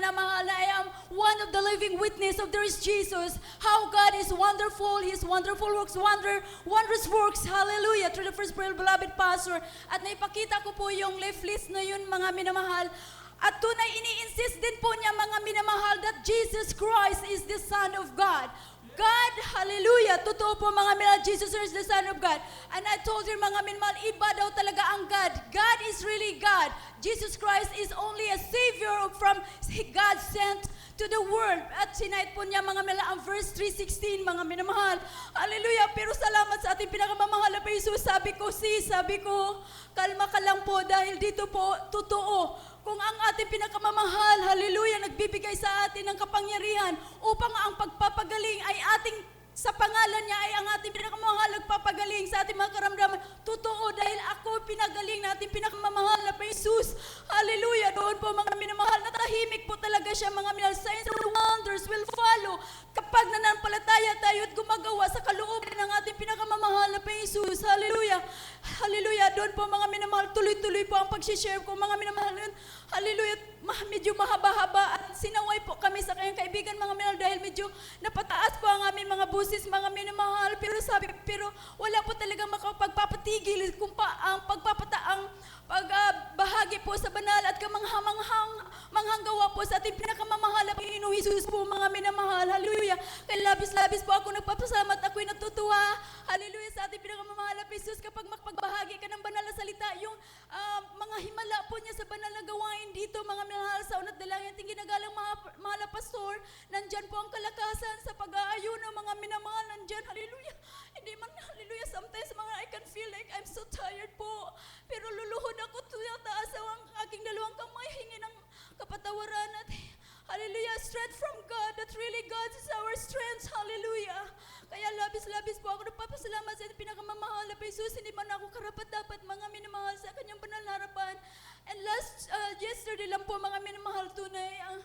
minamahal, na I am one of the living witness of there is Jesus. How God is wonderful, His wonderful works, wondrous works, hallelujah, through the first beloved pastor. At naipakita ko po yung life list na yun, mga minamahal. At tunay ini-insist din po niya, mga minamahal, that Jesus Christ is the Son of God. God, hallelujah, totoo po mga minamahal, Jesus is the Son of God. And I told her, mga minamahal, iba daw talaga ang God. God is really God. Jesus Christ is only a Savior from God sent to the world. At sinayad po niya, mga minamahal, ang verse 3:16, mga minamahal. Hallelujah, pero salamat sa ating pinakamamahal na Jesus. Sabi ko, kalma ka lang po dahil dito po, totoo. Kung ang ating pinakamamahal, hallelujah, nagbibigay sa atin ng kapangyarihan upang ang pagpapagaling ay ating, sa pangalan niya ay ang ating pinakamamahal nagpapagaling sa ating mga karamdaman. Totoo, dahil ako pinagaling na ating pinakamamahal na Jesus. Hallelujah, doon po mga minamahal, natahimik po talaga siya, mga minamahal. Signs and wonders will follow kapag nananampalataya tayo at gumagawa sa kalooban ng ating pinakamamahal na Jesus. Hallelujah. Hallelujah. Doon po mga minamahal, tuloy-tuloy po ang pag-share ko, mga minamahal. Hallelujah. Medyo mahaba-haba at sinaway po kami sa kanyang kaibigan, mga minamahal, dahil medyo napataas po ang aming mga busis, mga minamahal. Pero wala po talagang makapagpapatigil kung ang pagbahagi po sa banal at manganggawa po sa ating pinakamamahal na Panginoong Jesus po, mga minamahal. Hallelujah. Kaya labis-labis po ako nagpapasalamat, ako'y natutuwa. Hallelujah, sa ating pinakamamahal na Jesus, kapag mapagbahagi ka ng banal na salita, yung mga himala po niya sa banal na gawain dito, mga minamahal, sa unat dalangin, ating ginagalang mahal na pastor, nandyan po ang kalakasan sa pag-aayuno, mga minamahal, nandyan. Hallelujah. Hindi man, hallelujah, sometimes mga I can feel like I'm so tired po. Pero luluhod ako taas ang aking dalawang kamay, hingi ng kapatawaran at hallelujah, strength from God, that really God is our strength. Hallelujah. Kaya labis-labis po ako nagpapasalamat sa pinakamamahal na Jesus. Hindi man ako karapat-dapat, mga minamahal, sa kanyang banal na harapan. And yesterday lang po, mga minamahal, tunay ang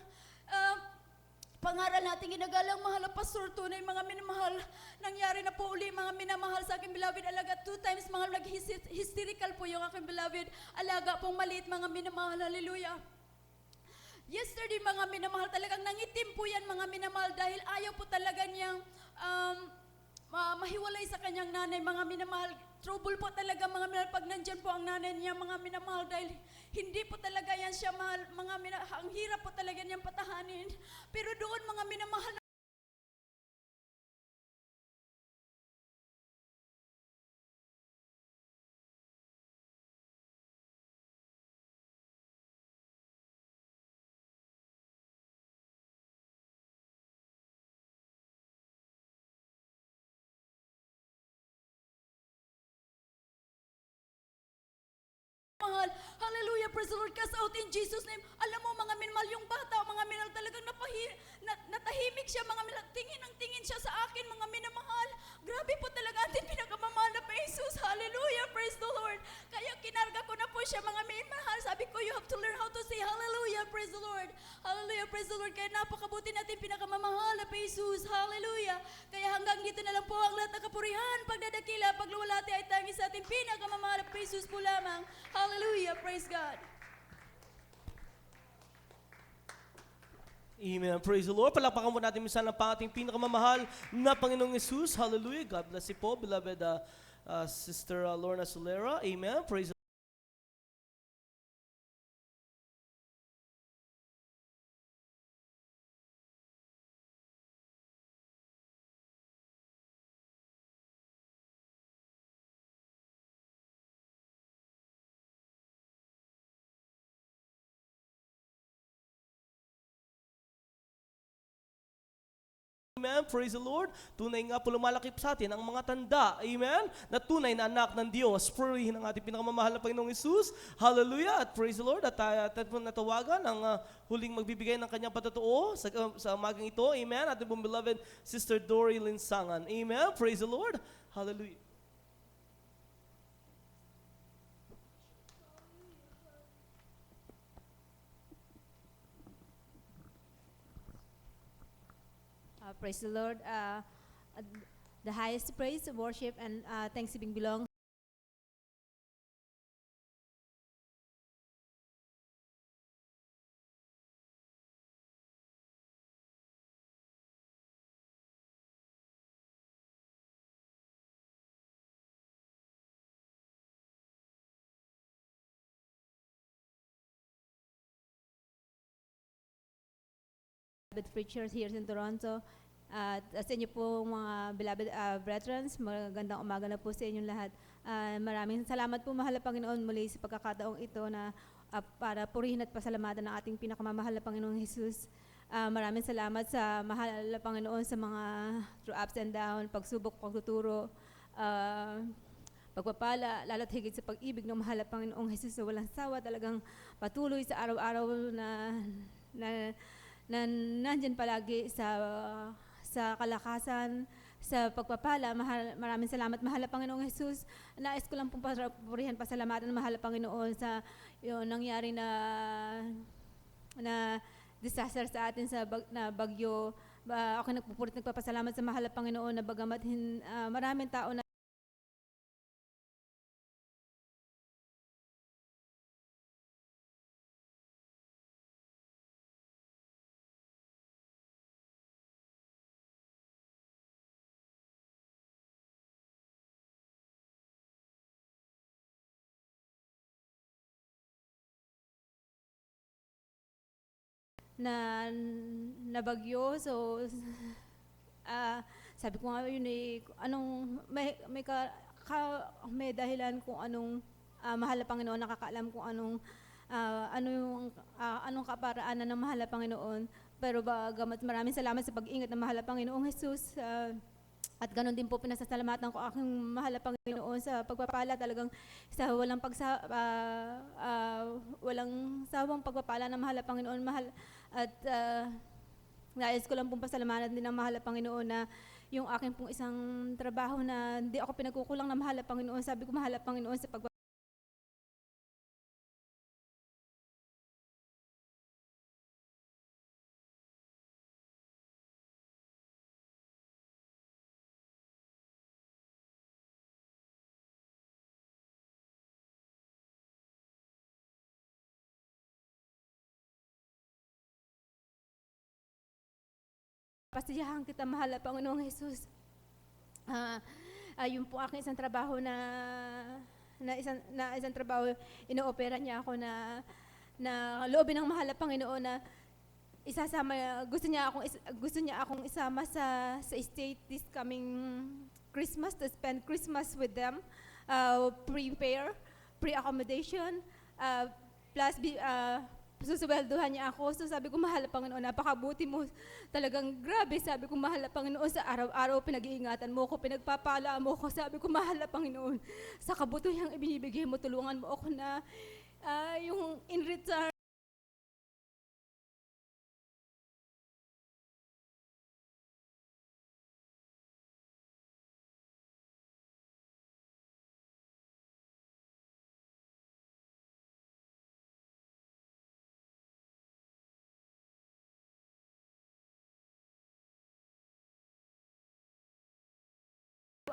pangaral natin ginagalang mahal na pastor, tunay mga minamahal, nangyari na po uli, mga minamahal, sa aking beloved alaga. 2 times mga nag-hysterical po yung aking beloved alaga pong maliit, mga minamahal. Hallelujah. Yesterday, mga minamahal, talagang nangitim po yan, mga minamahal, dahil ayaw po talaga niyang mahiwalay sa kanyang nanay, mga minamahal. Trouble po talaga, mga minamahal, pag nandyan po ang nanay niya, mga minamahal, dahil hindi po talaga yan siya mahal, mga minamahal, ang hirap po talaga niyang patahanin. Pero doon, mga minamahal, mahal. Hallelujah, praise the Lord. Cast out in Jesus' name. Alam mo, mga minamahal, yung bata, mga minamahal, talagang natahimik siya, mga minamahal. Tingin siya sa akin, mga minamahal. Grabe po talaga ating pinakamamahal na Jesus. Hallelujah, praise the Lord. Kaya kinarga ko na po siya, mga minamahal. Sabi ko, you have to learn how to say hallelujah, praise the Lord. Hallelujah, praise the Lord. Kaya napakabuti natin pinakamamahal na Jesus. Hallelujah. Kaya hanggang dito na lang po ang lahat ng kapurihan, pagdadakila, pagluwalhati ay tangi sa ating pinakamamahal na Jesus po lamang. Hallelujah, praise God. Amen. Praise the Lord. Palakpakan po natin minsan ang ating pinakamamahal na Panginoong Jesus. Hallelujah. God bless you po, beloved Sister Lorna Solera. Amen. Praise the Amen. Praise the Lord. Tunay nga po lumalakip sa atin ang mga tanda. Amen. Na tunay na anak ng Diyos. Purihin ang ating pinakamamahal na Panginoong Jesus. Hallelujah. At praise the Lord. At tayo po natawagan ang huling magbibigay ng kanyang patotoo sa umagang ito. Amen. Ating pong beloved Sister Dory Linsangan. Amen. Praise the Lord. Hallelujah. Praise the Lord. The highest praise, worship, and thanksgiving belongs preachers here in Toronto. At sa inyo po mga beloved brethren, magandang umaga na po sa inyong lahat. Maraming salamat po mahal na Panginoon muli sa pagkakataong ito na para purihin at pasalamatan ng ating pinakamamahal na Panginoong Jesus. Maraming salamat sa mahal na Panginoon sa mga through ups and downs, pagsubok, pagtuturo, pagpapala, lalo't higit sa pag-ibig ng mahal na Panginoong Jesus na walang sawa, talagang patuloy sa araw-araw na nandyan palagi sa kalakasan, sa pagpapala. Maraming salamat, mahal na Panginoong Jesus. Nais ko lang pong purihan, pasalamatan ng mahal na Panginoon sa yung nangyari na disaster sa atin na bagyo. Ako nagpapasalamat sa mahal na Panginoon na bagamat maraming tao na na bagyo. So sabi ko nga yun anong may dahilan kung anong mahal na Panginoon nakakaalam kung anong kaparaanan ng mahal na Panginoon. Pero bagamat maraming salamat sa pag-ingat ng mahal na Panginoong Jesus. At ganoon din po pinasasalamatan ko aking mahal na Panginoon sa pagpapala, talagang sa walang sawang pagpapala ng mahal na Panginoon. At nais ko lang pong pasalamatan din ng mahal na Panginoon na yung aking pong isang trabaho na hindi ako pinagkukulang ng mahal na Panginoon. Sabi ko, mahal na Panginoon, sa pasiyahan kita, mahal na Panginoong Jesus. Yun po aking isang trabaho isang trabaho, inoopera niya ako na loobin ng mahal na Panginoon na gusto niya akong isama sa state this coming Christmas, to spend Christmas with them, pre-accommodation, plus susubelduhan niya ako. So sabi ko, mahal na Panginoon, napakabuti mo. Talagang grabe, sabi ko, mahal na Panginoon, sa araw-araw pinag-iingatan mo ko, pinagpapala mo ko. Sabi ko, mahal na Panginoon, sa kabutihang ibinibigay mo, tulungan mo ako na yung in return,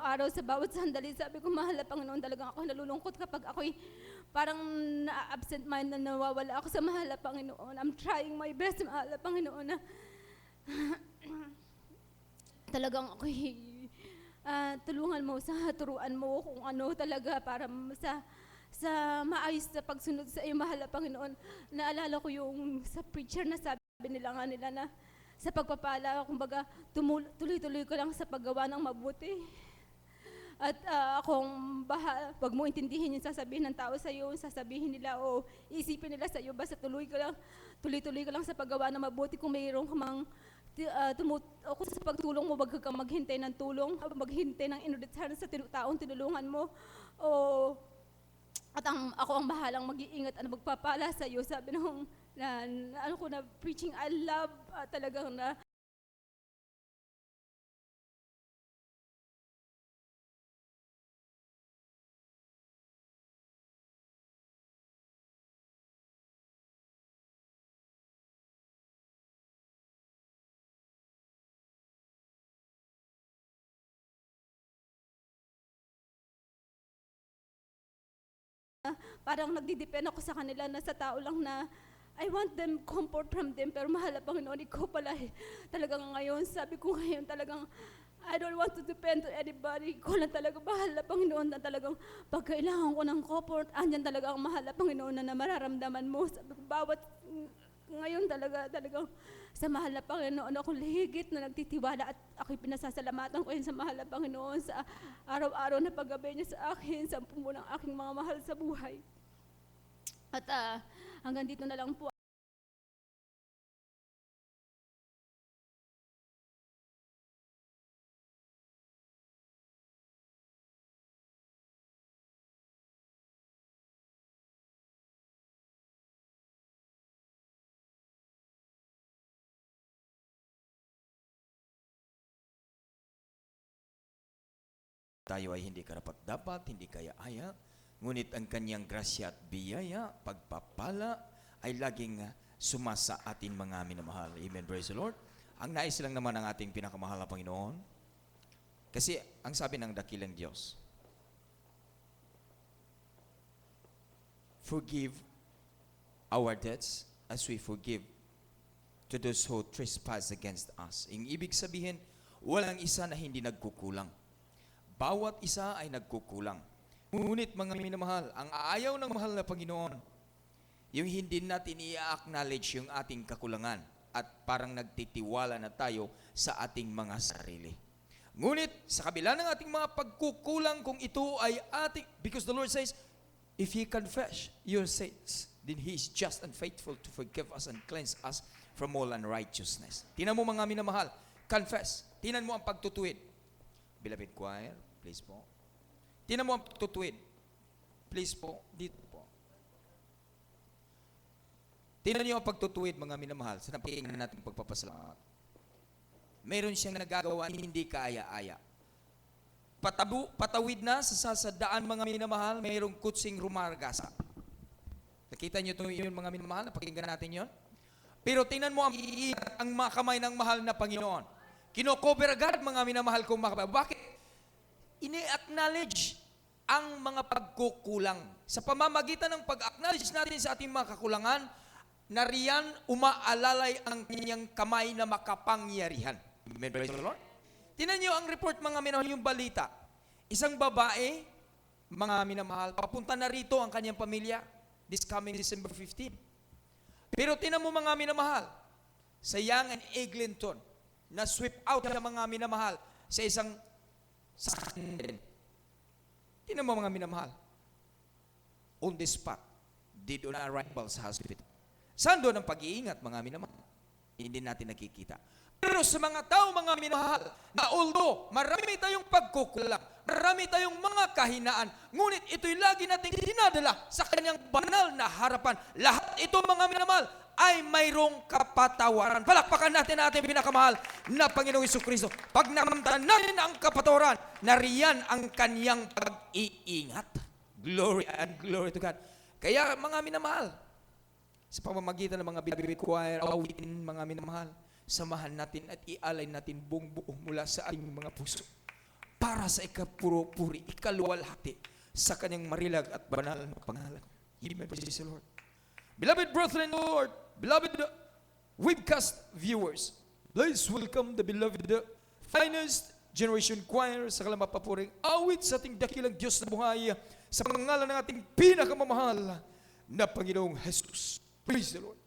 araw sa bawat sandali. Sabi ko, mahal na Panginoon, talagang ako nalulungkot kapag ako'y parang na-absent mind na nawawala ako sa mahal na Panginoon. I'm trying my best, mahal na Panginoon, na talagang ako'y tulungan mo, turuan mo kung ano talaga para sa maayos na pagsunod sa iyo, mahal na Panginoon. Naalala ko yung sa preacher na sabi nila na sa pagpapala, kumbaga, tuloy-tuloy ko lang sa paggawa ng mabuti. At akong wag mo intindihin yung sasabihin ng tao sa iyo, sasabihin nila o isipin nila sa iyo, basta tuloy-tuloy ka lang sa paggawa ng mabuti. Kung mayroong kamang ako sa pagtulong mo, wag kang maghintay ng tulong, maghintay ng in-return sa taong tinulungan mo. At ako ang bahalang mag-iingat at magpapala sa iyo. Sabi nung na preaching, I love talagang na parang nagdidepend ako sa kanila na sa tao lang na I want them comfort from them, pero mahal na Panginoon, ikaw pala talagang ngayon, sabi ko ngayon talagang I don't want to depend on anybody. Ikaw lang talaga, mahal na Panginoon, na talagang pagkailangan ko ng comfort, andyan talaga ang mahal na Panginoon na mararamdaman mo. Sabi ko, bawat ngayon talagang sa mahal na Panginoon ako higit na nagtitiwala at ako'y pinasasalamatan ko yun sa mahal na Panginoon sa araw-araw na paggabi niya sa akin, sa pumo ng aking mga mahal sa buhay. At hanggang dito na lang po. Tayo ay hindi karapat-dapat, hindi kaya-aya, ngunit ang kanyang grasya at biyaya, pagpapala, ay laging sumasa atin mga minamahal. Amen, praise the Lord. Ang nais lang naman ng ating pinakamahal na Panginoon, kasi ang sabi ng dakilang Diyos, forgive our debts as we forgive to those who trespass against us. Ang ibig sabihin, walang isa na hindi nagkukulang. Bawat isa ay nagkukulang. Ngunit mga minamahal, ang ayaw ng mahal na Panginoon, yung hindi natin i-acknowledge yung ating kakulangan at parang nagtitiwala na tayo sa ating mga sarili. Ngunit sa kabila ng ating mga pagkukulang, kung ito ay ating, because the Lord says, if ye confess your sins, then He is just and faithful to forgive us and cleanse us from all unrighteousness. Tinan mo mga minamahal, confess. Tinan mo ang pagtutuwid. Beloved choir, please po. Tinan mo ang pagtutuwid. Please po, dito po. Tinan niyo ang pagtutuwid, mga minamahal, sa napakinggan natin pagpapasalamat. Meron siyang nagagawa, hindi kaaya-aya. Patawid na sa sasadaan, mga minamahal, mayroong kutsing rumargasa. Nakita niyo ito yun, mga minamahal, napakinggan natin yun? Pero tingnan mo ang mga kamay ng mahal na Panginoon. Kino-cover agad, mga minamahal kong mga kapatid. Bakit? Ini-acknowledge ang mga pagkukulang. Sa pamamagitan ng pag-acknowledge natin sa ating mga kakulangan, nariyan umaalalay ang kanyang kamay na makapangyarihan. Amen, praise the Lord. Tingnan niyo ang report, mga minamahal, yung balita. Isang babae, mga minamahal, papunta na rito ang kanyang pamilya this coming December 15. Pero tingnan mo, mga minamahal, sa Young and Eglinton, na sweep out ng mga minamahal sa isang sakandin. Tingnan mo, mga minamahal, on the spot, did on arrival sa hospital. Saan doon ang pag-iingat, mga minamahal? Hindi natin nakikita. Pero sa mga tao, mga minamahal, na although marami tayong pagkukulang, marami tayong mga kahinaan, ngunit ito'y lagi nating dinadala sa kanyang banal na harapan. Lahat ito, mga minamahal, ay mayroong kapatawaran. Palakpakan natin ating pinakamahal na Panginoong Jesucristo. Pag nakamtan natin ang kapatawaran, nariyan ang kanyang pag-iingat. Glory and glory to God. Kaya, mga minamahal, sa pamamagitan ng mga bibig choir, awitin, mga minamahal, samahan natin at ialay natin buong buo mula sa ating mga puso para sa ikapuro-puri, ikaluwalhati sa kanyang marilag at banal na pangalan. Amen. Praise the Lord. Beloved brethren, Lord, beloved webcast viewers, please welcome the beloved finest generation choir sa kalamapapuring awit sa ating dakilang Diyos na buhay sa pangalan ng ating pinakamamahal na Panginoong Jesus. Praise the Lord.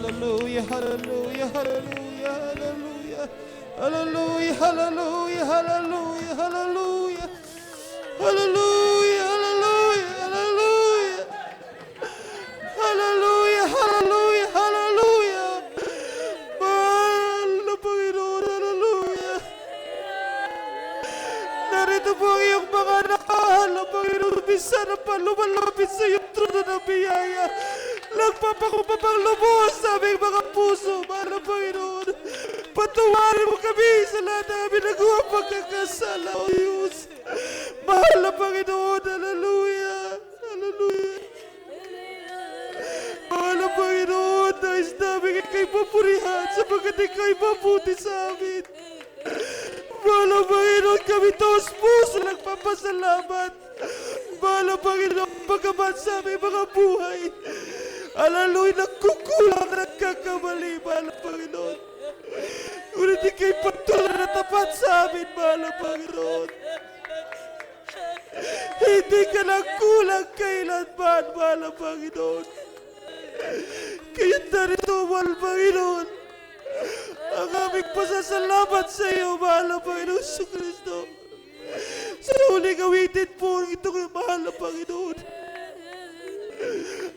Hallelujah, hallelujah, hallelujah, hallelujah. Hallelujah, hallelujah, hallelujah, hallelujah. Hallelujah, hallelujah, hallelujah. Hallelujah, hallelujah, hallelujah. Mahal na Panginoon, hallelujah. Narito po ang iyong mga anak, mahal na Panginoon. Minsan na pa lumalapit sa iyong trono ng biyaya. Nagpapakupapang lubos sa aming mga puso, mahal na Panginoon. Patawarin mo kami sa lahat na aming nagawa pagkakasala, O Diyos. Mahal na Panginoon, hallelujah, hallelujah. Mahal na Panginoon, nais namin ikaw'y papurihan sapagkat ikaw'y mabuti sa amin. Mahal na Panginoon, kami taos puso nagpapasalamat. Mahal na Panginoon, pagkaman sa aming mga buhay. Hallelujah, nagkukulang, nagkakamali, mahal na Panginoon. Ngunit ikaw'y patuloy na tapat sa amin, mahal na Panginoon. Hindi ka nagkulang kailanman, mahal na Panginoon. Kaya narito, mahal na Panginoon, ang aming pasasalamat sa iyo, mahal na Panginoon sa Kristo. Sa huling awitin po, itong mahal na Panginoon.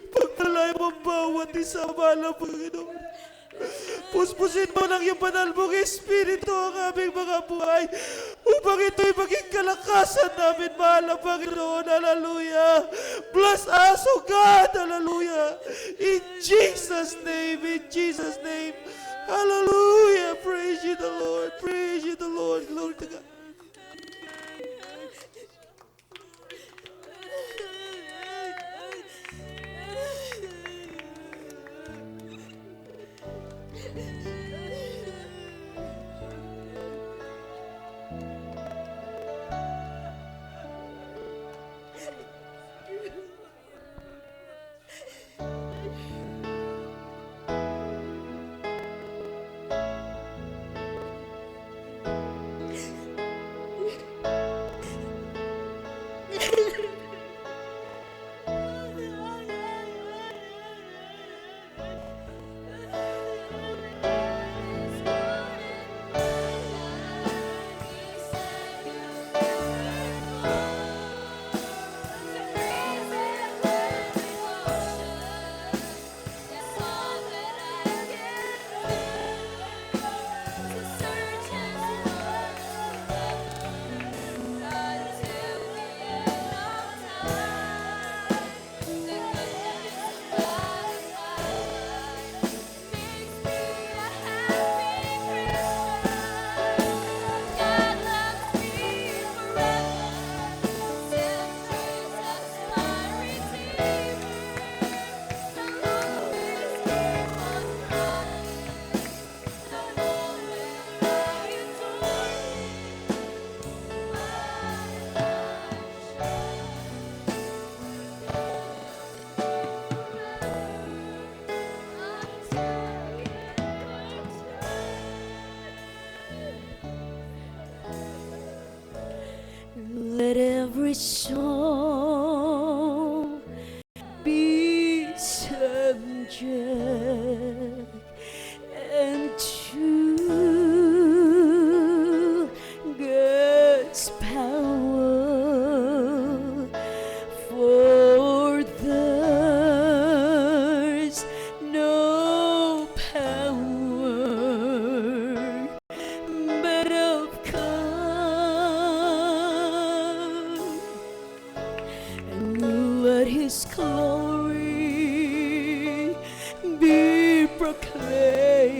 Pagpalay mo ang bawat isa, mahal na Panginoon. Puspusin mo ng iyong banal mong Espiritu ang aming mga buhay upang ito'y maging kalakasan namin, mahal na Panginoon. Hallelujah. Bless us, O God. Hallelujah. In Jesus' name, in Jesus' name. Hallelujah. Praise you the Lord. Praise you the Lord. Glory to God. Let every soul be subject and to God's power, for there's no power but of God, and let His glory be proclaimed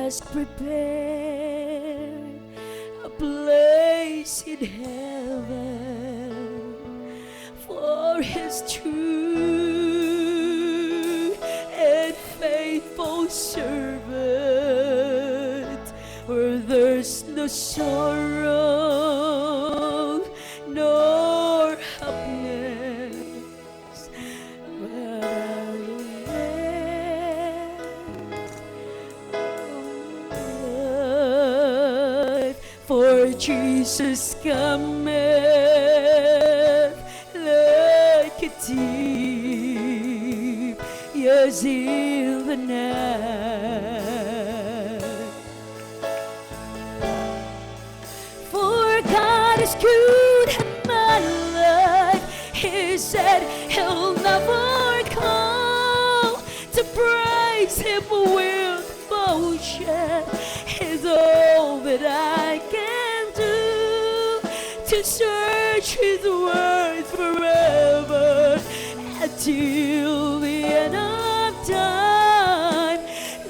has prepared a place in heaven for his true and faithful servant, where there's no sorrow nor happiness, but I live. For Jesus cometh like a thief, yes, in the night. For God is good and my life, he said he'll never call to praise him with devotion is all that I can do, to search his words forever until the end of time.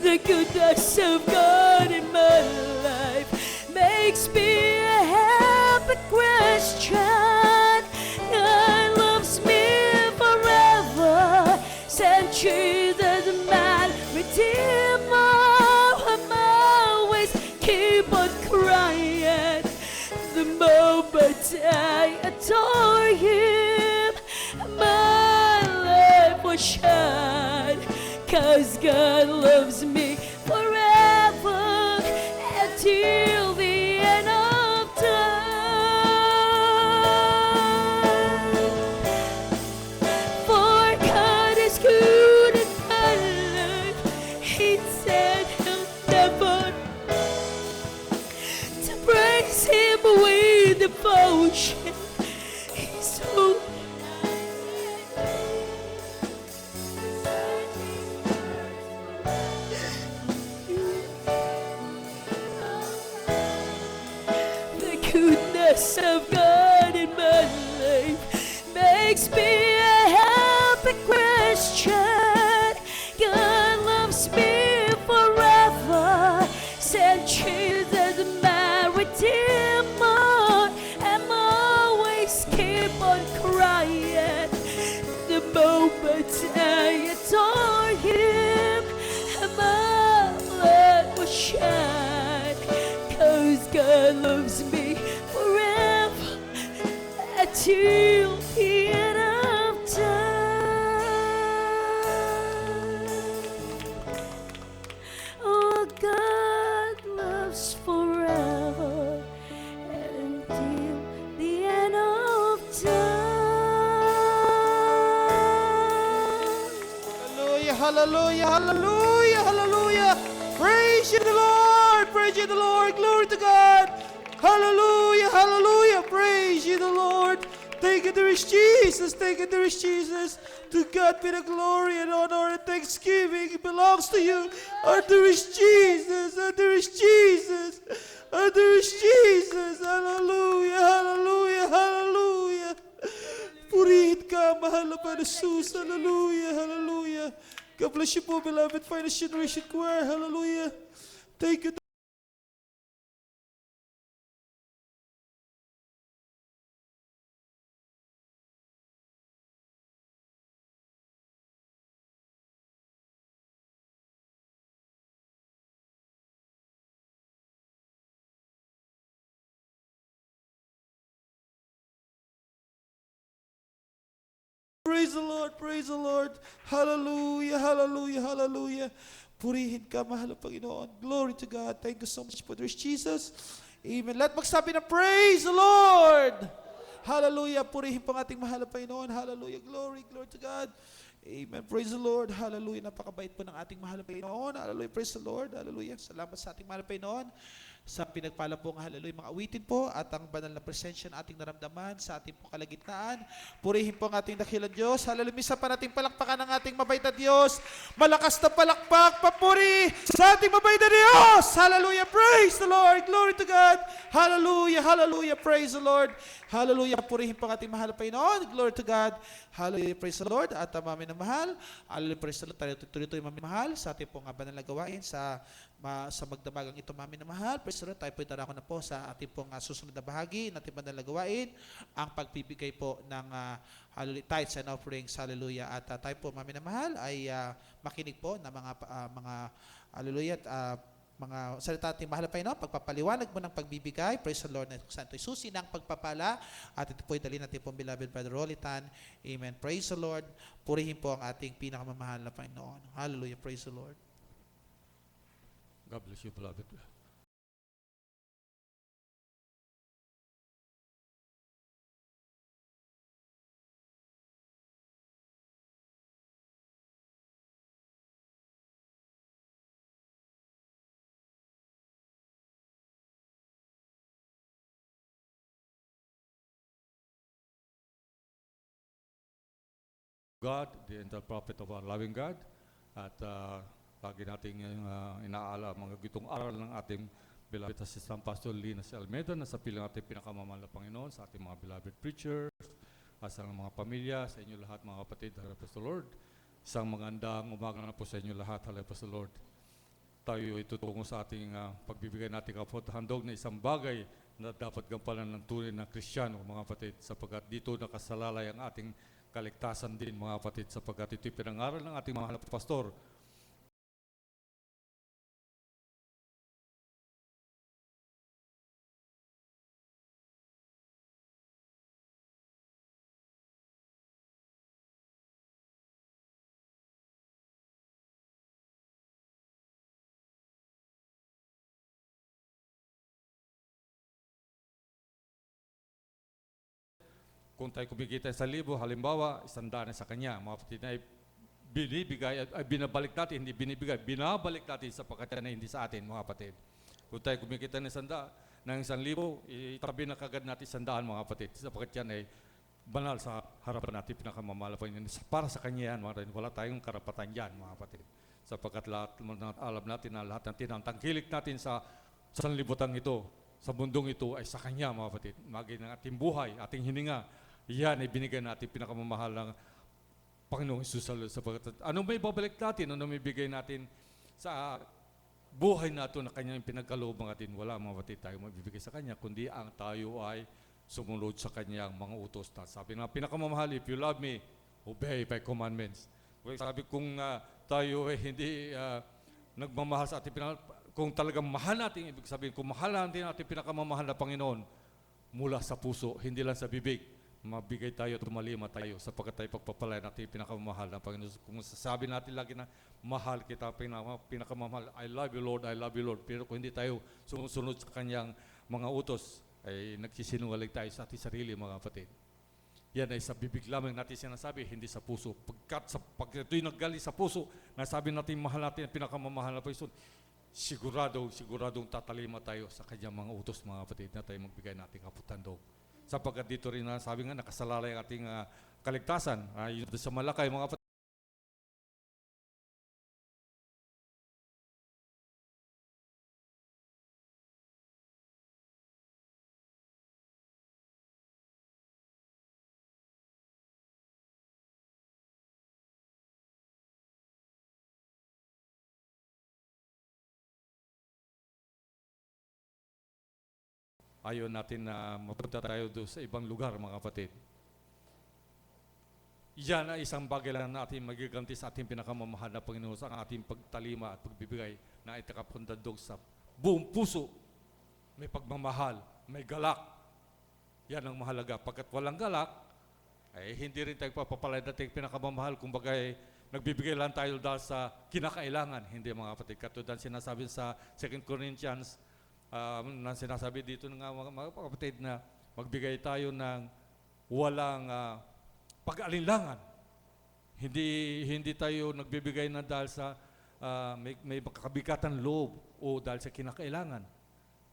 The goodness of God in my life makes me a happy Christian. God loves me forever, sent Jesus man Redeemer. I'm always keep on crying the moment I adore him. My life will shine, 'cause God loves me forever until the end of time. For God is good in my life, he said he'll never, to praise him with devotion. He's so the goodness of God in my life makes me a happy Christian. God loves me forever, sent Jesus my Redeemer. I'm always keep on crying the moment I adore him. My light will shine, 'cause God loves me forever until the end of time. Oh, God loves forever until the end of time. Hallelujah, hallelujah, hallelujah, hallelujah. Praise ye the Lord, praise ye the Lord, glory to God. Hallelujah, hallelujah, praise ye the Lord. Thank you, there is Jesus, thank you, there is Jesus. To God be the glory and honor and thanksgiving, it belongs to you. And there is Jesus, and there is Jesus, and there is Jesus. Hallelujah, hallelujah, hallelujah. Purihin ka, mahal na Panginoon Jesus. Hallelujah, hallelujah. God bless you po, beloved Finest Generation Choir. Hallelujah. Thank you. Praise the Lord, praise the Lord. Hallelujah, hallelujah, hallelujah. Purihin ka, mahal na Panginoon. Glory to God. Thank you so much for this Jesus. Amen. Lahat magsabi na praise the Lord. Hallelujah. Purihin po ang ating mahal na Panginoon. Hallelujah. Glory, glory to God. Amen. Praise the Lord. Hallelujah. Napakabait po ng ating mahal na Panginoon. Hallelujah. Praise the Lord. Hallelujah. Salamat sa ating mahal na Panginoon. sa pinagpala pong hallelujah mga awitin po at ang banal na presensya na ating naramdaman sa ating pong kalagitnaan. Purihin po ang ating dakilang Diyos. Hallelujah. Misa pa nating palakpakan ang ating mabait na Diyos. Malakas na palakpak, papuri sa ating mabait na Diyos. Hallelujah. Praise the Lord. Glory to God. Hallelujah. Hallelujah. Praise the Lord. Hallelujah. Purihin po ang ating mahal na Panginoon. Glory to God. Hallelujah. Praise the Lord. At mami na mahal. Hallelujah. Praise the Lord. Tayo tuloy-tuloy mami mahal sa ating pong banal na gawain sa magdamagang ito mami na mahal. Praise the Lord. Tayo po itarako na po sa ating pong susunod na bahagi na ating banal na gawain. Ang pagbibigay po ng hallelujah, tithes and offerings. Hallelujah. At tayo po mami na mahal ay makinig po na mga hallelujah at mga salita ating mahal na Panginoon, pagpapaliwanag mo ng pagbibigay, praise the Lord, na santo susi ng pagpapala, at ito po'y dali natin pong beloved Brother Rolitan. Amen. Praise the Lord. Purihin po ang ating pinakamamahal na Panginoon. Hallelujah. Praise the Lord. God bless you, beloved. God, the entire prophet of our loving God, at lagi nating inaala mga gitong aral ng ating beloved assistant Pastor Lina C. Almeida na sa pilang ating pinakamamahal na Panginoon, sa ating mga beloved preachers, sa mga pamilya, sa inyo lahat mga kapatid, praise the Lord. Isang magandang umaga na po sa inyo lahat, praise the Lord. Tayo itutungo sa ating pagbibigay natin handog na isang bagay na dapat gampanan ng tunay na Kristiyano mga kapatid, sapagkat dito nakasalalay ang ating kaligtasan din mga kapatid, sapagkat ito'y pinangaral ng ating mahal na pastor. Kung tayo kumikita sa 1,000, halimbawa, 100 sa kanya, mga kapatid, na binibigay, binabalik natin, hindi binibigay, binabalik natin sapagkat yan ay hindi sa atin, mga kapatid. Kung tayo kumikita ng 100, itabi na kagad natin 100, mga kapatid, sapagkat yan ay banal sa harapan natin, pinakamamahal pa yun. Para sa kanya yan, mga kapatid, wala tayong karapatan yan, mga kapatid. Sapagkat lahat, alam natin na lahat ng tinatangkilik natin sa sanlibutan ito, sa mundong ito ay sa kanya, mga kapatid. Maging ng ating buhay, ating hininga, yan ay binigay natin pinakamamahal ng Panginoong Hesus. Sapagkat ano may babalik natin, ano may bigay natin sa buhay natin na kanyang pinagkaloob natin, wala mga kapatid tayo mabibigay sa kanya, kundi ang tayo ay sumunod sa kanyang mga utos. Sabi na pinakamamahal, if you love me, obey my commandments. Sabi kung tayo ay hindi nagmamahal sa ating kung talagang mahal natin, ibig sabihin, kung mahal natin ating pinakamamahal na Panginoon, mula sa puso, hindi lang sa bibig, mabigay tayo at tumalima tayo sapagkat tayo pagpapalay natin pinakamamahal na Panginoon. Kung sasabi natin lagi na mahal kita, pinakamamahal, I love you Lord, I love you Lord. Pero kung hindi tayo sumusunod sa kanyang mga utos, ay nagsisinungaling tayo sa ating sarili, mga kapatid. Yan ay sa bibig lamang natin sinasabi, hindi sa puso. Pag ito'y naggaling sa puso, nasabi natin mahal natin ang pinakamamahal na Panginoon, siguradong tatalima tayo sa kanyang mga utos, mga kapatid, na tayo magbigay nating kaputandog. Sapagkat dito rin sabi nga, nakasalalay ang ating kaligtasan. Yun sa Malakay, mga kapatid. Ayaw natin na mapunta tayo doon sa ibang lugar, mga kapatid. Yan ay isang bagay lang natin magiganti sa ating pinakamamahal na Panginoon, sa ating pagtalima at pagbibigay na itakapuntandog sa buong puso. May pagmamahal, may galak. Yan ang mahalaga. Pagkat walang galak, ay hindi rin tayo papapalay na ating pinakamamahal. Kumbaga nagbibigay lang tayo dahil sa kinakailangan. Hindi, mga kapatid. Katulad sinasabi sa 2 Corinthians, na sinasabi dito ng mga kapatid na magbigay tayo ng walang pag-alinlangan. Hindi tayo nagbibigay na dahil sa may makakabigatan loob o dahil sa kinakailangan.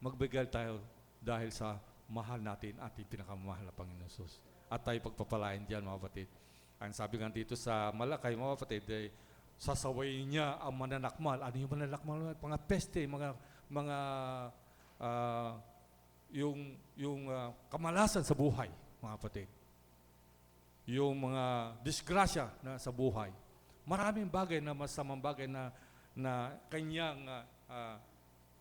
magbigay tayo dahil sa mahal natin ating pinakamamahal na Panginoon Jesus. At tayo pagpapalain diyan, mga kapatid. Ang sabi nga dito sa Malakay, mga kapatid, ay sasawayin niya ang mananakmal. Ano yung mananakmal? Mga peste, mga kamalasan sa buhay, mga kapatid. Yung mga disgrasya na sa buhay. Maraming bagay na masamang bagay na kanyang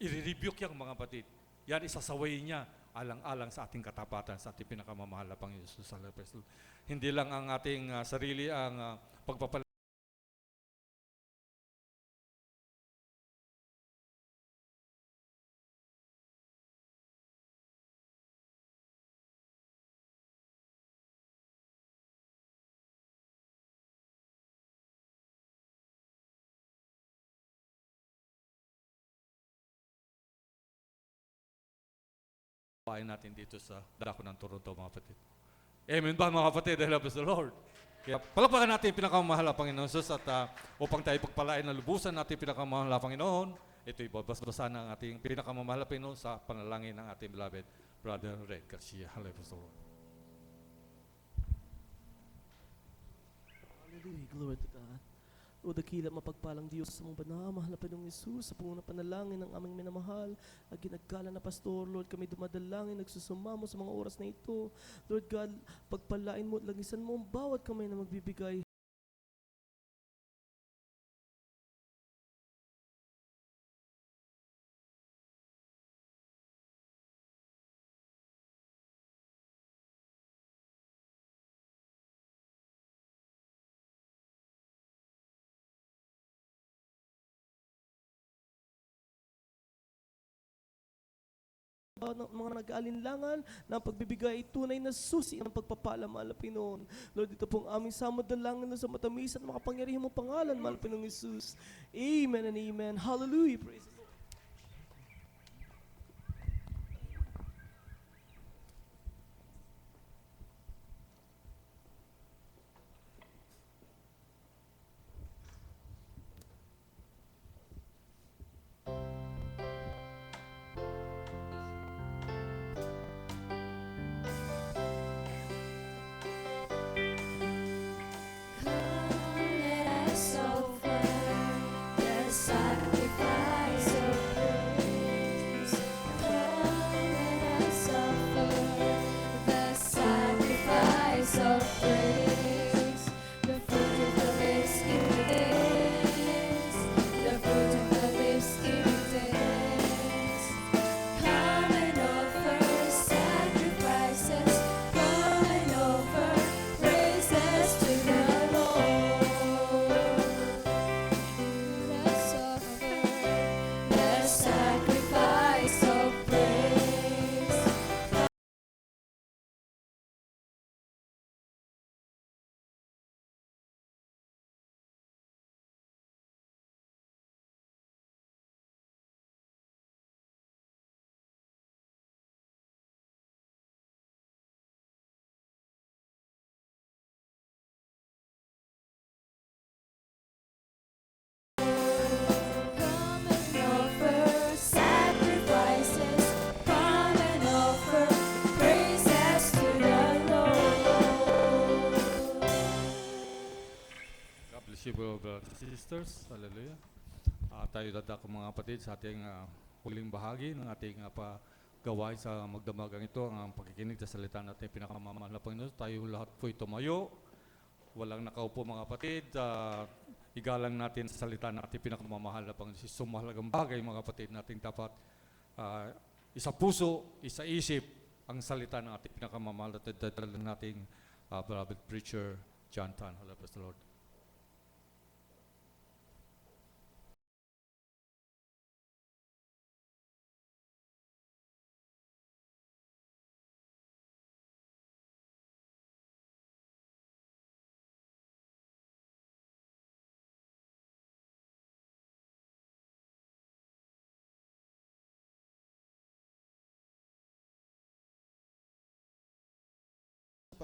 i-rebuke yung mga kapatid. Yan isasawayin niya alang-alang sa ating katapatan, sa ating pinakamamahal na Panginoon Jesus sa Kristo. Hindi lang ang ating sarili ang pagpapala. Pahain natin dito sa dako ng Toronto, mga kapatid. Amen ba, mga kapatid? I love the Lord. Kaya palakpakan natin yung pinakamahal na Panginoon Jesus at upang tayo pagpalain na lubusan natin yung pinakamahal na Panginoon, ito'y babasbasan ng ating pinakamahal na Panginoon sa panalangin ng ating beloved Brother Red Garcia. Hallelujah, the Lord. Hallelujah, glory to God. O dakila mapagpalang Diyos sa mga banamahal na Panginoong Yesus, sa panguna panalangin ng aming minamahal, at ginagala na pastor, Lord, kami dumadalangin, nagsusumamo sa mga oras na ito. Lord God, pagpalain mo at lagisan mo ang bawat kamay na magbibigay. Mga nag-aalinlangan na ang pagbibigay ay tunay na susi ng pagpapala, mahal na Pinoon. Lord, ito pong aming samadalangin na sa matamis at makapangyarihan mong pangalan, mahal na Pinoong Jesus. Amen and amen. Hallelujah. Praise the Lord. Let us offer the sacrifice of praise. Let us offer the sacrifice of praise. The fruit of the lips giving thanks. The fruit of the lips giving thanks. Come and offer sacrifices. Come and offer praises to the Lord. Let us offer the sacrifice of praise. Come and offer sacrifices. Come and offer praises to the Lord. God bless you, brothers and sisters. Hallelujah. Tayo dadako, mga kapatid, sa ating huling bahagi ng ating pagawain sa magdamagang ito, ang pagkikinig sa salita natin pinakamamahal na Panginoon. Tayo lahat po tumayo. Walang nakaupo, mga kapatid. Igalang natin sa salita natin pinakamamahal na Panginoon. Sumahalagang bagay, mga kapatid, nating dapat isa puso, isa isip ang salita ng ating pinakamamahal at dadalhin nating beloved preacher John Tan. Hallelujah, the Lord.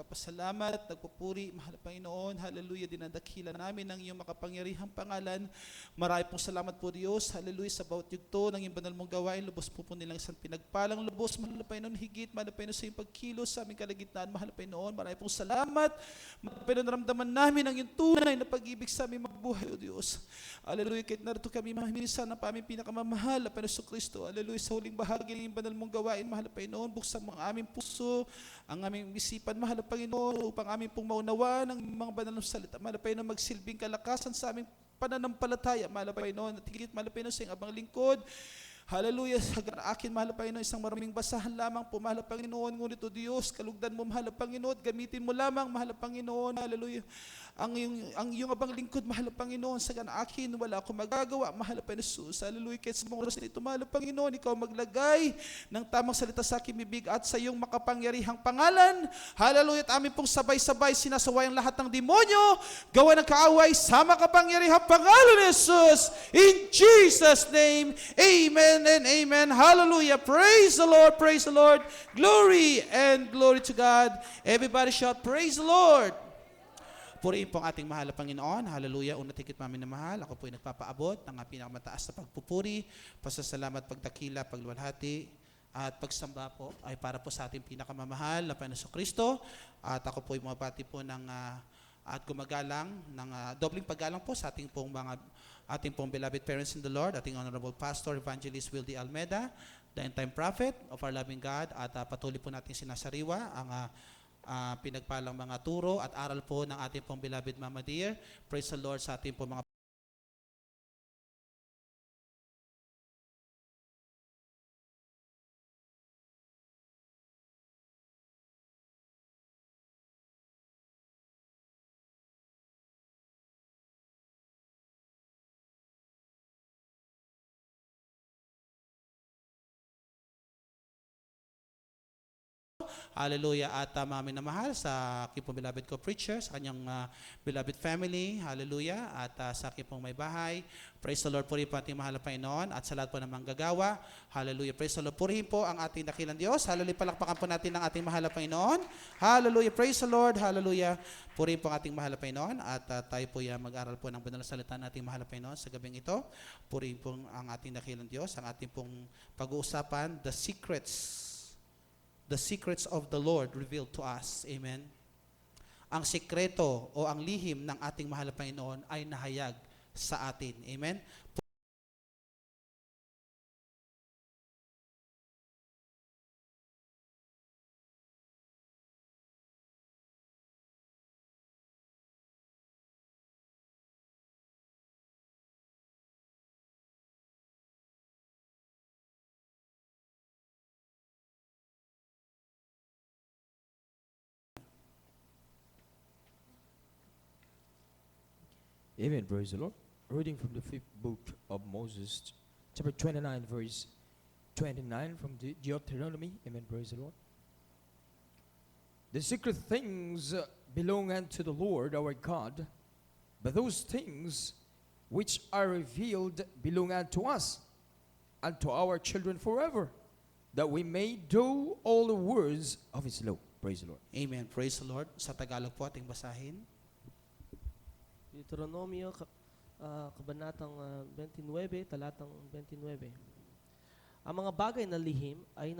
nagpapasalamat, nagpupuri, mahal na Panginoon, hallelujah, dinadakila namin ang iyong makapangyarihang pangalan. Marami pong salamat po Diyos, hallelujah, sa bawat yugto ng iyong banal mong gawain, lubos po nilang isang pinagpalang lubos, mahal na Panginoon, higit, mahal na Panginoon, sa iyong pagkilos sa aming kalagitnaan, mahal na Panginoon, marami pong salamat, mahal na Panginoon, naramdaman namin ang iyong tunay na pag-ibig sa aming magbuhay, O Diyos. Hallelujah, kahit narito kami, minsan na pa aming pinakamamahal na Panginoon Kristo, hallelujah, sa huling bahagi ng iyong banal mong gawain, mahal na Panginoon, buksan mo ang aming puso, ang aming isipan, mahal na Panginoon, upang aming pong maunawa ng mga banal na salita, mahal na Panginoon, magsilbing kalakasan sa aming pananampalataya, mahal na Panginoon, at higit, mahal na Panginoon, sa iyong abang lingkod. Hallelujah, sa akin, mahal na Panginoon, isang maraming basahan lamang po, mahal na Panginoon, ngunit o Diyos, kalugdan mo, mahal na Panginoon, gamitin mo lamang, mahal na Panginoon, hallelujah, ang iyong abang lingkod, mahal na Panginoon, sa akin, wala akong magagawa, mahal na Panginoon Jesus, hallelujah, kahit sa mga oras na ito, mahal na Panginoon, ikaw maglagay ng tamang salita sa aking bibig at sa iyong makapangyarihang pangalan, hallelujah, at amin pong sabay-sabay sinasaway ang lahat ng demonyo, gawa ng kaaway sa makapangyarihang pangalan ni Jesus, in Jesus' name, amen and amen. Hallelujah. Praise the Lord. Praise the Lord. Glory and glory to God. Everybody shout, praise the Lord. Purihin po ang ating mahal na Panginoon. Hallelujah. Una tigit namin na mahal. Ako po ay nagpapaabot ng pinakamataas na pagpupuri, pasasalamat, pagdakila, pagluwalhati, at pagsamba po ay para po sa ating pinakamamahal na Panginoon Kristo. At ako po ay mabati po ng at gumagalang ng dobling paggalang po sa ating pong beloved parents in the Lord, ating Honorable Pastor Evangelist Wildy Almeda, the end-time prophet of our loving God, at patuloy po natin sinasariwa ang pinagpalang mga turo at aral po ng ating pong beloved Mama Dear. Praise the Lord sa ating pong mga hallelujah, at mami na mahal sa aking pong beloved co-preacher, sa kanyang beloved family, hallelujah, at sa aking pong may bahay. Praise the Lord, purihin po ating mahal na Panginoon, at sa lahat po ng manggagawa, hallelujah, praise the Lord, purihin po ang ating dakilang Diyos, hallelujah, palakpakan po natin ang ating mahal na Panginoon, hallelujah, praise the Lord, hallelujah, purihin po ang ating mahal na Panginoon, at tayo po mag-aral po ng banal na salita ng ating mahal na Panginoon sa gabing ito. Purihin po ang ating dakilang Diyos, ang ating pong pag-uusapan, the secrets of the Lord revealed to us. Amen. Ang sikreto o ang lihim ng ating mahal na Panginoon ay nahayag sa atin. Amen. Amen, praise the Lord. Reading from the 5th book of Moses, chapter 29, verse 29 from the Deuteronomy. Amen, praise the Lord. The secret things belong unto the Lord our God, but those things which are revealed belong unto us, and to our children forever, that we may do all the words of His law. Praise the Lord. Amen. Praise the Lord. Sa Tagalog po ating basahin. Deuteronomio, kabanatang 29, talatang 29. Ang mga bagay na lihim ay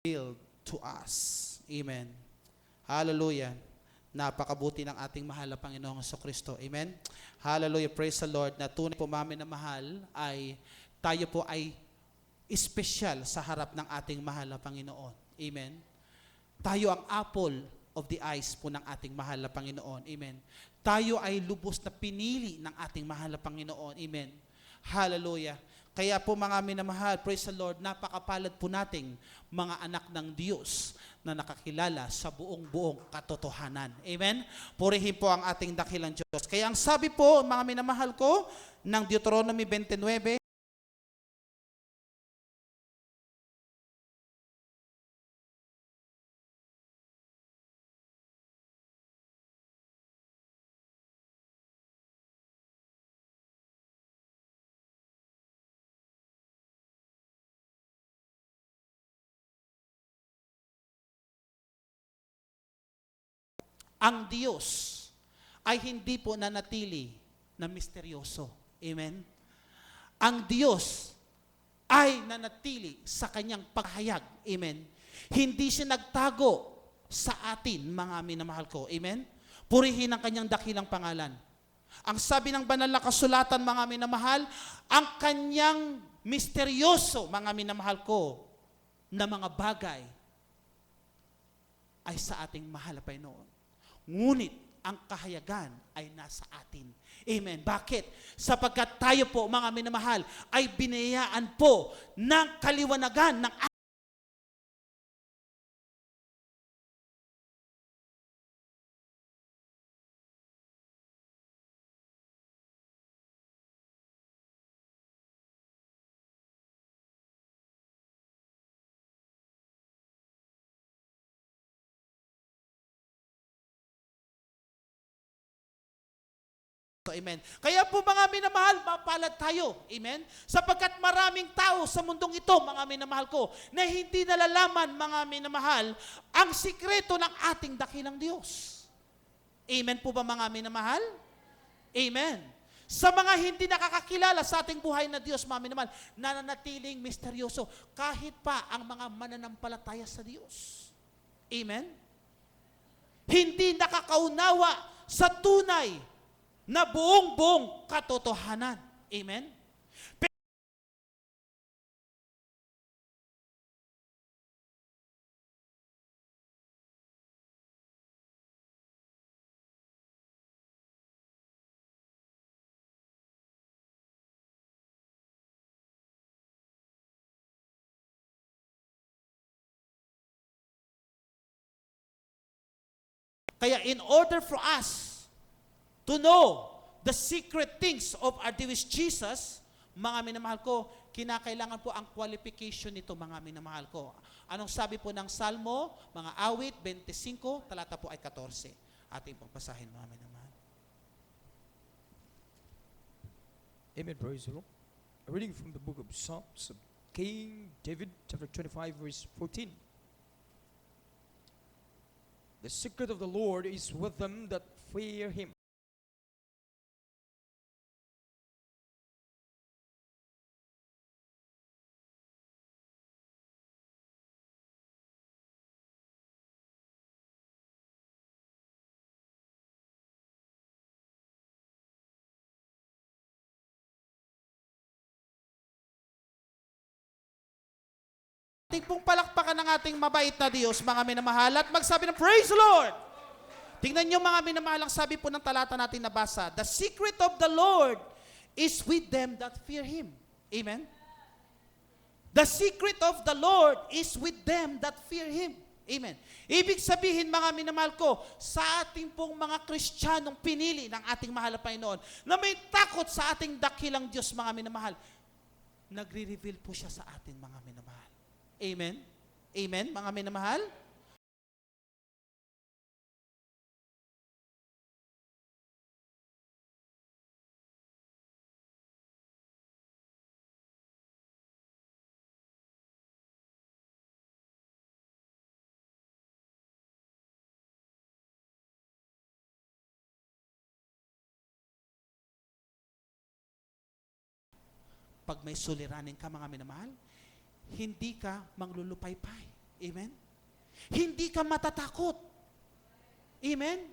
Revealed to us. Amen. Hallelujah. Napakabuti ng ating mahal na Panginoong Kristo. Amen. Hallelujah. Praise the Lord. Na tunay po mami na mahal ay tayo po ay espesyal sa harap ng ating mahal na Panginoon. Amen. Tayo ang apple of the eyes po ng ating mahal na Panginoon. Amen. Tayo ay lubos na pinili ng ating mahal na Panginoon. Amen. Hallelujah. Kaya po mga minamahal, praise the Lord, napakapalad po nating mga anak ng Diyos na nakakilala sa buong katotohanan. Amen? Purihin po ang ating dakilang Diyos. Kaya ang sabi po, mga minamahal ko, ng Deuteronomy 29, ang Diyos ay hindi po nanatili na misteryoso. Amen? Ang Diyos ay nanatili sa kanyang paghayag. Amen? Hindi siya nagtago sa atin, mga minamahal ko. Amen? Purihin ang kanyang dakilang pangalan. Ang sabi ng banal na kasulatan, mga minamahal, ang kanyang misteryoso, mga minamahal ko, na mga bagay ay sa ating mahal na Panginoon. Ngunit, ang kahayagan ay nasa atin. Amen. Bakit? Sapagkat tayo po, mga minamahal, ay binayaan po ng kaliwanagan ng So, amen. Kaya po mga minamahal, mapalad tayo. Amen? Sapagkat maraming tao sa mundong ito, mga minamahal ko, na hindi nalalaman, mga minamahal, ang sikreto ng ating dakilang Diyos. Amen po ba mga minamahal? Amen. Sa mga hindi nakakakilala sa ating buhay na Diyos, mga minamahal, nananatiling misteryoso kahit pa ang mga mananampalataya sa Diyos. Amen? Hindi nakakaunawa sa tunay na buong-buong katotohanan. Amen? Kaya in order for us to know the secret things of our dearest Jesus, mga minamahal ko, kinakailangan po ang qualification nito, mga minamahal ko. Anong sabi po ng Salmo, mga awit, 25, talata po ay 14. Ating pong basahin, mga minamahal. Amen. Praise the Lord. A reading from the book of Psalms of King David, chapter 25, verse 14. The secret of the Lord is with them that fear Him. Ating pong palakpakan ng ating mabait na Diyos, mga minamahal, at magsabi ng Praise the Lord! Tingnan nyo, mga minamahal, ang sabi po ng talata natin nabasa, the secret of the Lord is with them that fear Him. Amen? The secret of the Lord is with them that fear Him. Amen. Ibig sabihin, mga minamahal ko, sa ating pong mga Kristiyanong pinili ng ating mahal na Panginoon, na may takot sa ating dakilang Diyos, mga minamahal, nagre-reveal po siya sa atin, mga minamahal. Amen? Amen, mga minamahal? Pag may suliranin ka, mga minamahal, hindi ka manglulupaypay. Amen? Hindi ka matatakot. Amen?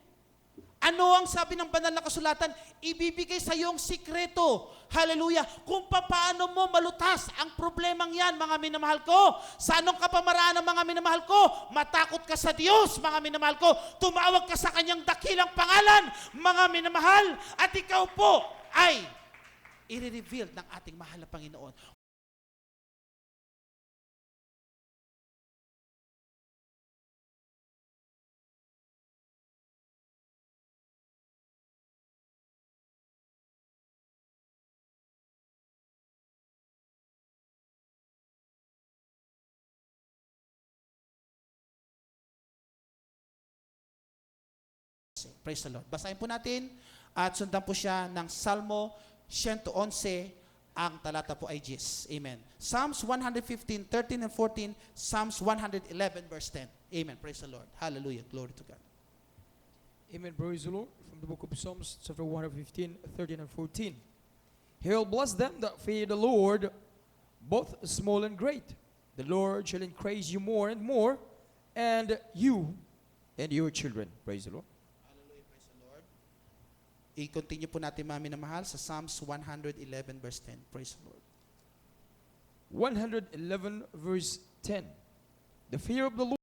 Ano ang sabi ng banal na kasulatan? Ibibigay sa iyong sikreto. Hallelujah. Kung paano mo malutas ang problemang yan, mga minamahal ko. Sa anong kapamaraan ng mga minamahal ko? Matakot ka sa Diyos, mga minamahal ko. Tumawag ka sa kanyang dakilang pangalan, mga minamahal. At ikaw po ay i-reveal ng ating mahal na Panginoon. Praise the Lord. Basahin po natin at sundan po siya ng Salmo 111, ang talata po ay 10. Amen. Psalms 115, 13 and 14, Psalms 111 verse 10. Amen. Praise the Lord. Hallelujah. Glory to God. Amen. Praise the Lord. From the book of Psalms, chapter 115, 13 and 14. He will bless them that fear the Lord, both small and great. The Lord shall increase you more and more, and you and your children. Praise the Lord. Hallelujah, praise the Lord. I-continue po natin, mga minamahal, sa Psalms 111 verse 10. Praise the Lord. 111 verse 10. The fear of the Lord.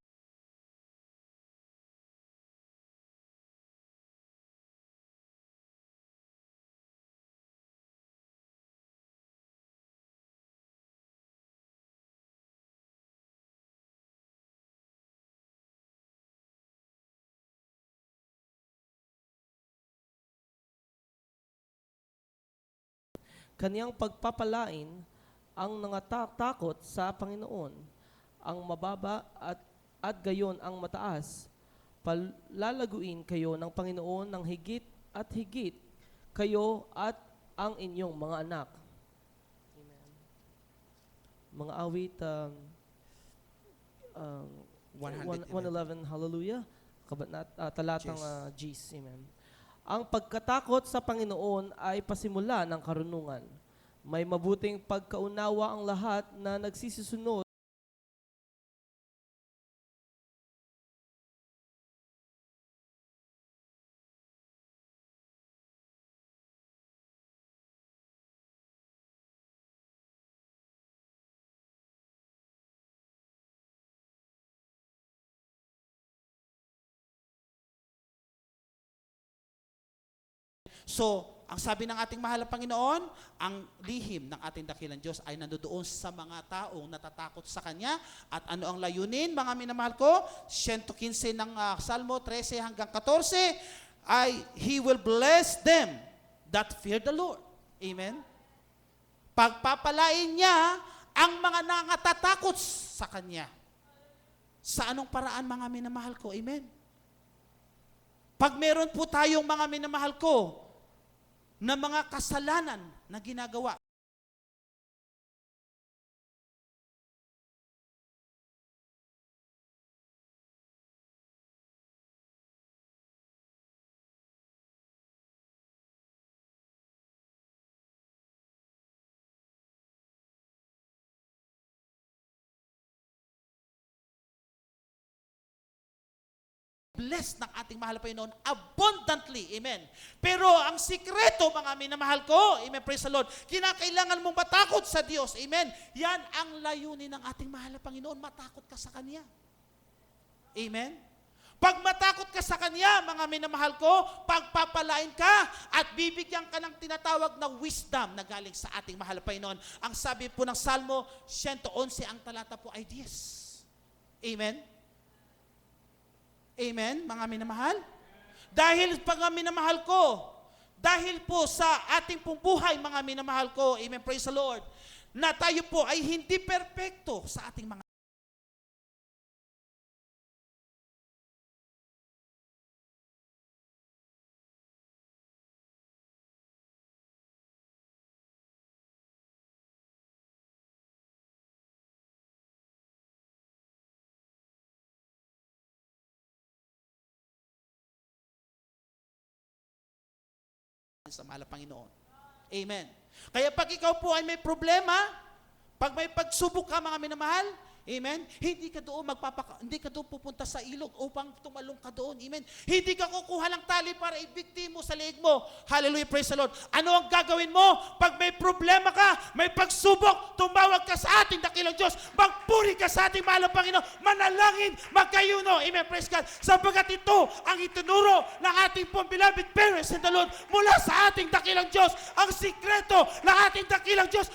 Kaniyang pagpapalain ang nangatakot sa Panginoon, ang mababa at gayon ang mataas. Palalaguin kayo ng Panginoon ng higit at higit, kayo at ang inyong mga anak. Amen. Mga awit, 111, hallelujah. Talatang Gs, amen. Ang pagkatakot sa Panginoon ay pasimula ng karunungan. May mabuting pagkaunawa ang lahat na nagsisisunod So, ang sabi ng ating mahal na Panginoon, ang lihim ng ating dakilang Diyos ay nandoon sa mga taong natatakot sa Kanya. At ano ang layunin, mga minamahal ko? 115 ng Salmo 13 hanggang 14, ay He will bless them that fear the Lord. Amen? Pagpapalain niya ang mga nangatatakot sa Kanya. Sa anong paraan, mga minamahal ko? Amen? Pag meron po tayong mga minamahal ko, na mga kasalanan na ginagawa. Blessed ng ating mahal na Panginoon abundantly. Amen. Pero ang sikreto, mga minamahal ko, amen, praise the Lord, kinakailangan mong matakot sa Diyos. Amen. Yan ang layunin ng ating mahal na Panginoon, matakot ka sa Kanya. Amen. Pag matakot ka sa Kanya, mga minamahal ko, pagpapalain ka at bibigyan ka ng tinatawag na wisdom na galing sa ating mahal na Panginoon. Ang sabi po ng Salmo 111, ang talata po ay 10. Amen. Amen, mga minamahal? Dahil pag minamahal ko, dahil po sa ating pong buhay, mga minamahal ko, amen, praise the Lord, na tayo po ay hindi perpekto sa ating mga sa mahal na Panginoon. Amen. Kaya pag ikaw po ay may problema, pag may pagsubok ka, mga minamahal, amen, hindi ka doon pupunta sa ilog upang tumalong ka doon. Amen. Hindi ka kukuha ng tali para ibigti mo sa leeg mo. Hallelujah, praise the Lord. Ano ang gagawin mo? Pag may problema ka, may pagsubok, tumawag ka sa ating dakilang Diyos, magpuri ka sa ating mahal na Panginoon, manalangin, magkayuno. Amen, praise God. Sapagkat ito ang itinuro ng ating pong beloved parents in the Lord mula sa ating dakilang Diyos. Ang sikreto ng ating dakilang Diyos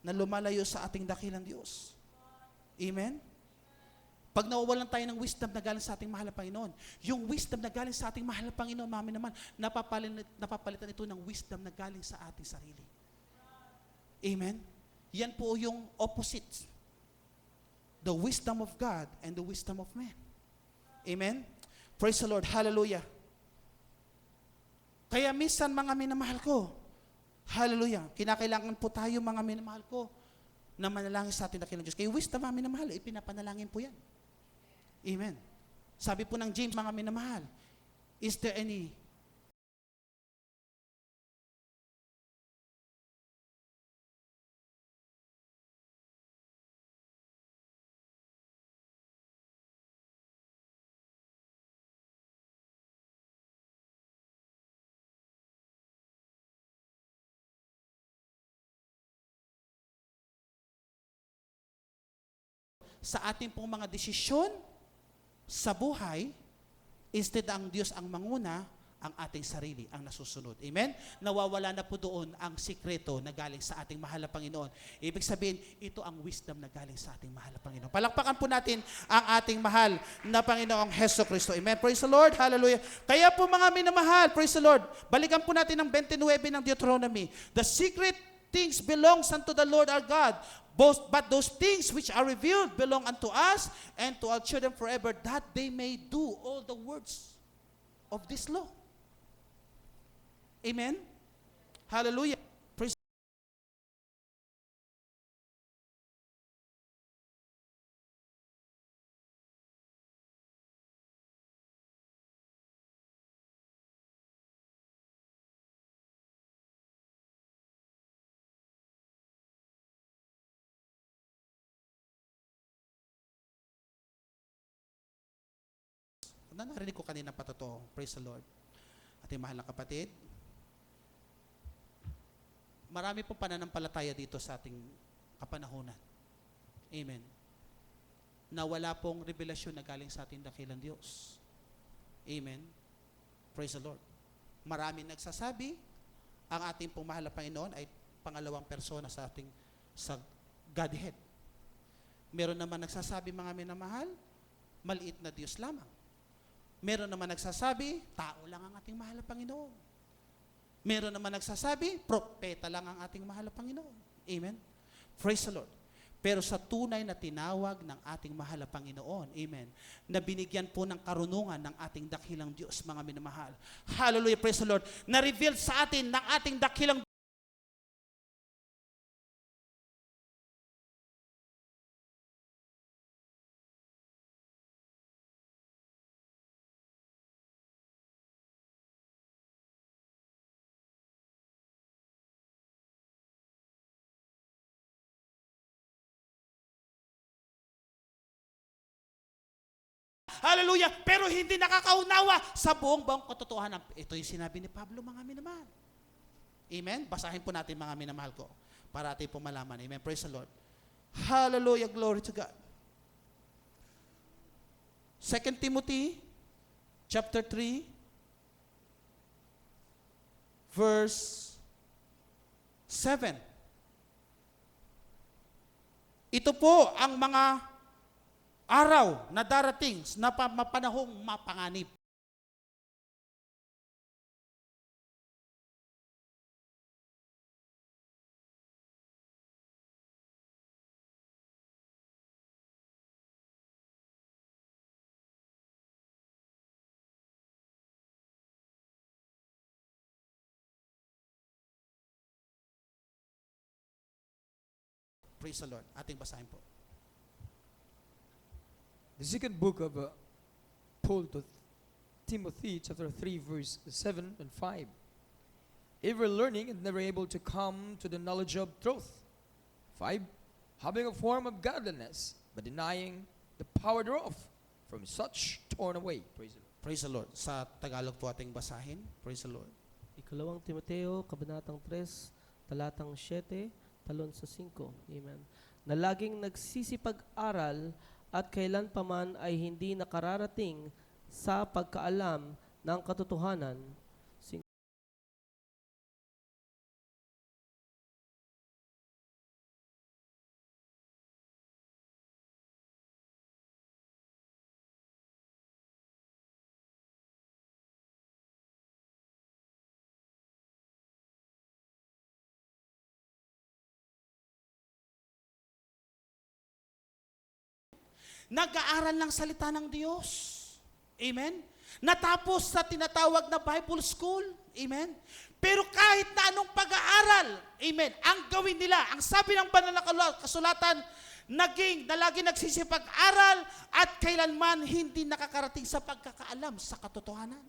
na lumalayo sa ating dakilang Diyos. Amen? Pag nawawalan tayo ng wisdom na galing sa ating mahal na Panginoon, yung wisdom na galing sa ating mahal na Panginoon, mami naman, napapalitan ito ng wisdom na galing sa ating sarili. Amen? yan po yung opposite. The wisdom of God and the wisdom of man. Amen? Praise the Lord. Hallelujah. Kaya minsan mga minamahal ko, hallelujah, kinakailangan po tayo mga minamahal ko na manalangin sa atin na Diyos. Kaya wisdom mga minamahal, ipinapanalangin po yan. Amen. Sabi po ng James, mga minamahal, is there any sa ating pong mga desisyon sa buhay, instead ang Diyos ang manguna, ang ating sarili ang nasusunod. Amen? Nawawala na po doon ang sikreto na galing sa ating mahal na Panginoon. Ibig sabihin, ito ang wisdom na galing sa ating mahal na Panginoon. Palakpakan po natin ang ating mahal na Panginoong Heso Kristo. Amen? Praise the Lord. Hallelujah. Kaya po mga minamahal, praise the Lord. Balikan po natin ang 29 ng Deuteronomy. The secret things belongs unto the Lord our God. But those things which are revealed belong unto us and to our children forever, that they may do all the words of this law. Amen? Hallelujah. Praise. Narinig ko kanina pa totoo. Praise the Lord. Ating mahal na kapatid, marami pong pananampalataya dito sa ating kapanahunan. Amen. Na wala pong revelasyon na galing sa ating dakilang Diyos. Amen. Praise the Lord. Marami nagsasabi, ang ating pong mahal na Panginoon ay pangalawang persona sa ating sa Godhead. Meron naman nagsasabi, mga minamahal, maliit na Diyos lamang. Meron naman nagsasabi, tao lang ang ating mahal na Panginoon. Meron naman nagsasabi, propeta lang ang ating mahal na Panginoon. Amen? Praise the Lord. Pero sa tunay na tinawag ng ating mahal na Panginoon, amen, na binigyan po ng karunungan ng ating dakilang Diyos, mga minamahal. Hallelujah, praise the Lord. Na-reveal sa atin ng ating dakilang hallelujah, pero hindi nakakaunawa sa buong katotohanan. Ito yung sinabi ni Pablo, mga minamahal. Amen? Basahin po natin, mga minamahal ko, para atin po malaman. Amen? Praise the Lord. Hallelujah, glory to God. 2 Timothy chapter 3 verse 7. Ito po ang mga araw na darating na mapanahong mapanganib. Praise the Lord. Ating basahin po. The second book of Paul to Timothy, chapter 3, verse 7 and 5. Ever learning and never able to come to the knowledge of truth. 5. Having a form of godliness, but denying the power thereof, from such torn away. Praise the Lord. Praise the Lord. Sa Tagalog po ating basahin. Praise the Lord. Ikalawang Timoteo, kabanatang 3, talatang 7, talon sa 5. Amen. Na laging nagsisipag-aral at kailan paman ay hindi nakararating sa pagkaalam ng katotohanan, nag-aaral ng salita ng Diyos. Amen? Natapos sa tinatawag na Bible School. Amen? Pero kahit na anong pag-aaral, amen, ang gawin nila, ang sabi ng banal na kasulatan, na lagi nagsisipag-aral at kailanman hindi nakakarating sa pagkakaalam sa katotohanan.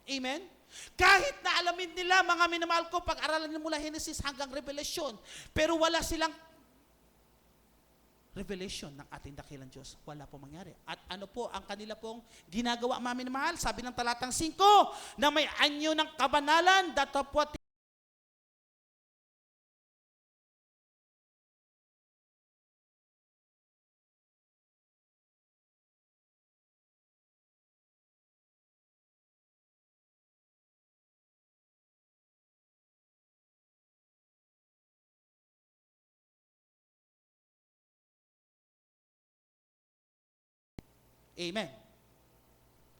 Amen? Kahit na alamin nila, mga minamahal ko, pag-aralan nila mula Genesis hanggang Revelation, pero wala silang revelation ng ating dakilang Diyos. Wala po mangyari. At ano po ang kanila pong ginagawa, mga minamahal? Sabi ng talatang 5, na may anyo ng kabanalan, datapwat Amen.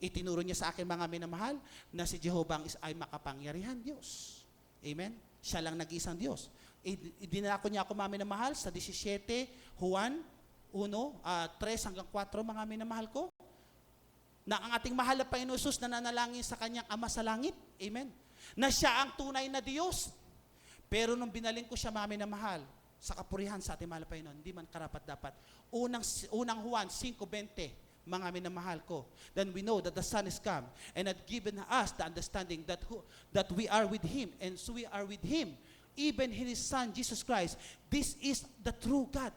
Itinuro niya sa akin, mga minamahal, na si Jehovah ay makapangyarihan Diyos. Amen. Siya lang nag-iisang Diyos. Idinako niya ako, mga minamahal, sa 17 Juan 1, 3 hanggang 4, mga minamahal ko, na ang ating mahal na Panginoon Jesus nananalangin sa kanyang Ama sa langit. Amen. Na siya ang tunay na Diyos. Pero nung binaling ko siya, mga minamahal, sa kapurihan sa ating mahal na Panginoon, hindi man karapat-dapat. Unang Juan 5:20, mga minamahal ko, then we know that the Son is come and had given us the understanding that we are with Him, and so we are with Him, even His Son, Jesus Christ. This is the true God.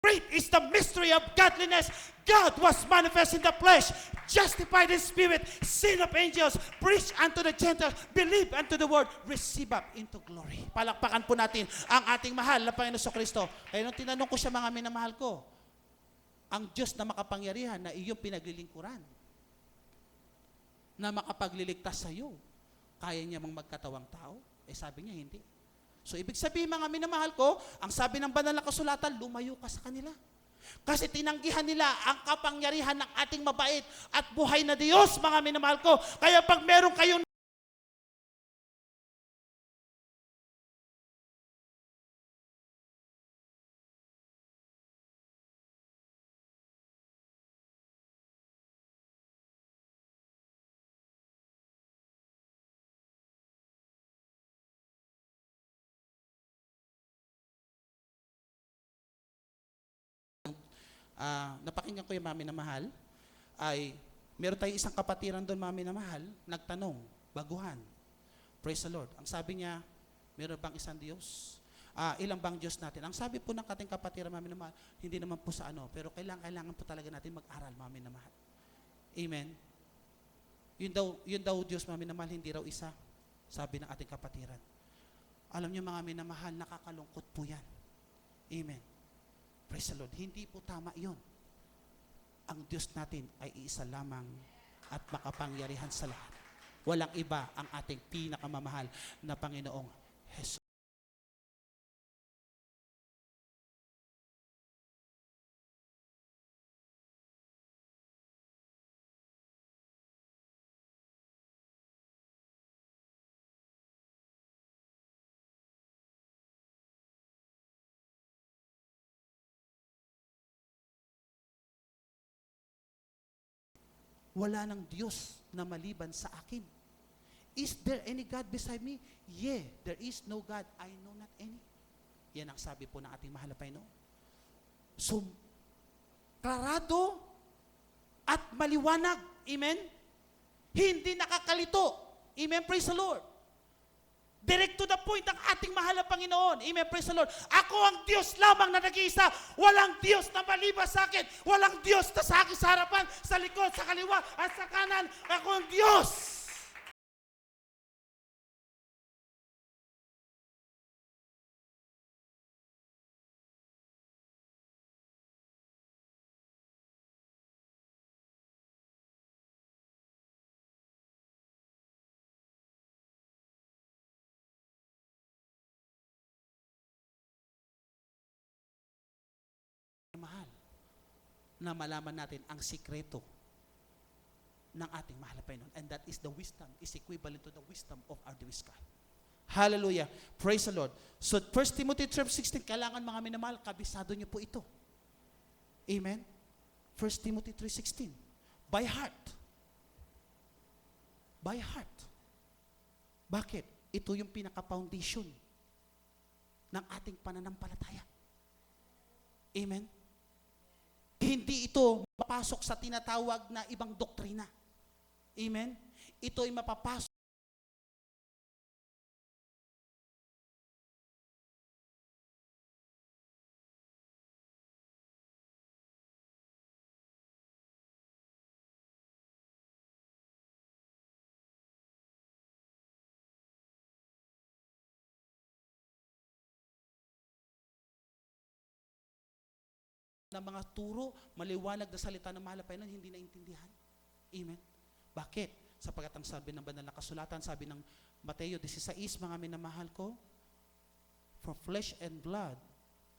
Great is the mystery of godliness. God was manifest in the flesh, justified in spirit, seen of angels, preached unto the Gentiles, believed unto the word, received up into glory. Palakpakan po natin ang ating mahal na Panginoon Kristo. Kaya nung tinanong ko siya, mga minamahal ko, ang Diyos na makapangyarihan na iyong pinaglilingkuran, na makapagliligtas sa iyo, kaya niya mang magkatawang tao? Eh sabi niya, hindi. So, ibig sabihin, mga minamahal ko, ang sabi ng banal na kasulatan, lumayo ka sa kanila. Kasi tinanggihan nila ang kapangyarihan ng ating mabait at buhay na Diyos, mga minamahal ko. Kaya pag meron kayong napakinggan ko yung mami na mahal, ay meron tayong isang kapatiran doon, mami na mahal, nagtanong, baguhan. Praise the Lord. Ang sabi niya, meron bang isang Diyos? Ilang bang Diyos natin? Ang sabi po ng ating kapatiran, mami na mahal, hindi naman po sa ano, pero kailangan po talaga natin mag-aral, mami na mahal. Amen. Yun daw Diyos, mami na mahal, hindi raw isa. Sabi ng ating kapatiran. Alam niyo, mga minamahal, nakakalungkot po yan. Amen. Praise the Lord. Hindi po tama yon. Ang Diyos natin ay iisa lamang at makapangyarihan sa lahat. Walang iba ang ating pinakamamahal na Panginoong Jesus. Wala ng Diyos na maliban sa akin. Is there any God beside me? Yeah, there is no God. I know not any. Yan ang sabi po ng ating mahal na Panginoon. So, klarado at maliwanag. Amen? Hindi nakakalito. Amen? Praise the Lord. Direct to the point ang ating mahal na Panginoon. Amen. Praise the Lord. Ako ang Diyos lamang na nag-iisa. Walang Diyos na maliban sa akin. Walang Diyos na sa akin sa harapan, sa likod, sa kaliwa, at sa kanan. Ako ang Diyos. na malaman natin ang sikreto ng ating mahal na Panginoon. And that is the wisdom, is equivalent to the wisdom of our Diyos God. Hallelujah. Praise the Lord. So 1 Timothy 12:16, kailangan mga minamahal, kabisado niyo po ito. Amen? 1 Timothy 3:16. By heart. By heart. Bakit? Ito yung pinaka-foundation ng ating pananampalataya. Amen? Hindi ito mapasok sa tinatawag na ibang doktrina. Amen? Ito ay mapapasok na mga turo, maliwanag na salita ng mahal na Panginoon, hindi naintindihan. Amen? Bakit? Sapagkat ang sabi ng banal na kasulatan, sabi ng Mateo 16, mga minamahal ko, for flesh and blood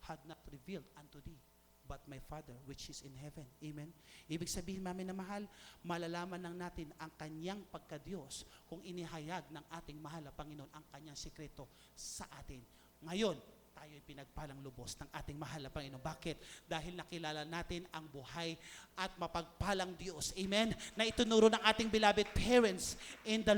had not revealed unto thee, but my Father which is in heaven. Amen? Ibig sabihin, mga minamahal, malalaman lang natin ang kanyang pagka-Diyos kung inihayag ng ating mahal na Panginoon ang kanyang sikreto sa atin. Ngayon, tayo ay pinagpalang lubos ng ating mahal na Panginoon. Bakit? Dahil nakilala natin ang buhay at mapagpalang Diyos. Amen? Na itunuro ng ating beloved parents in the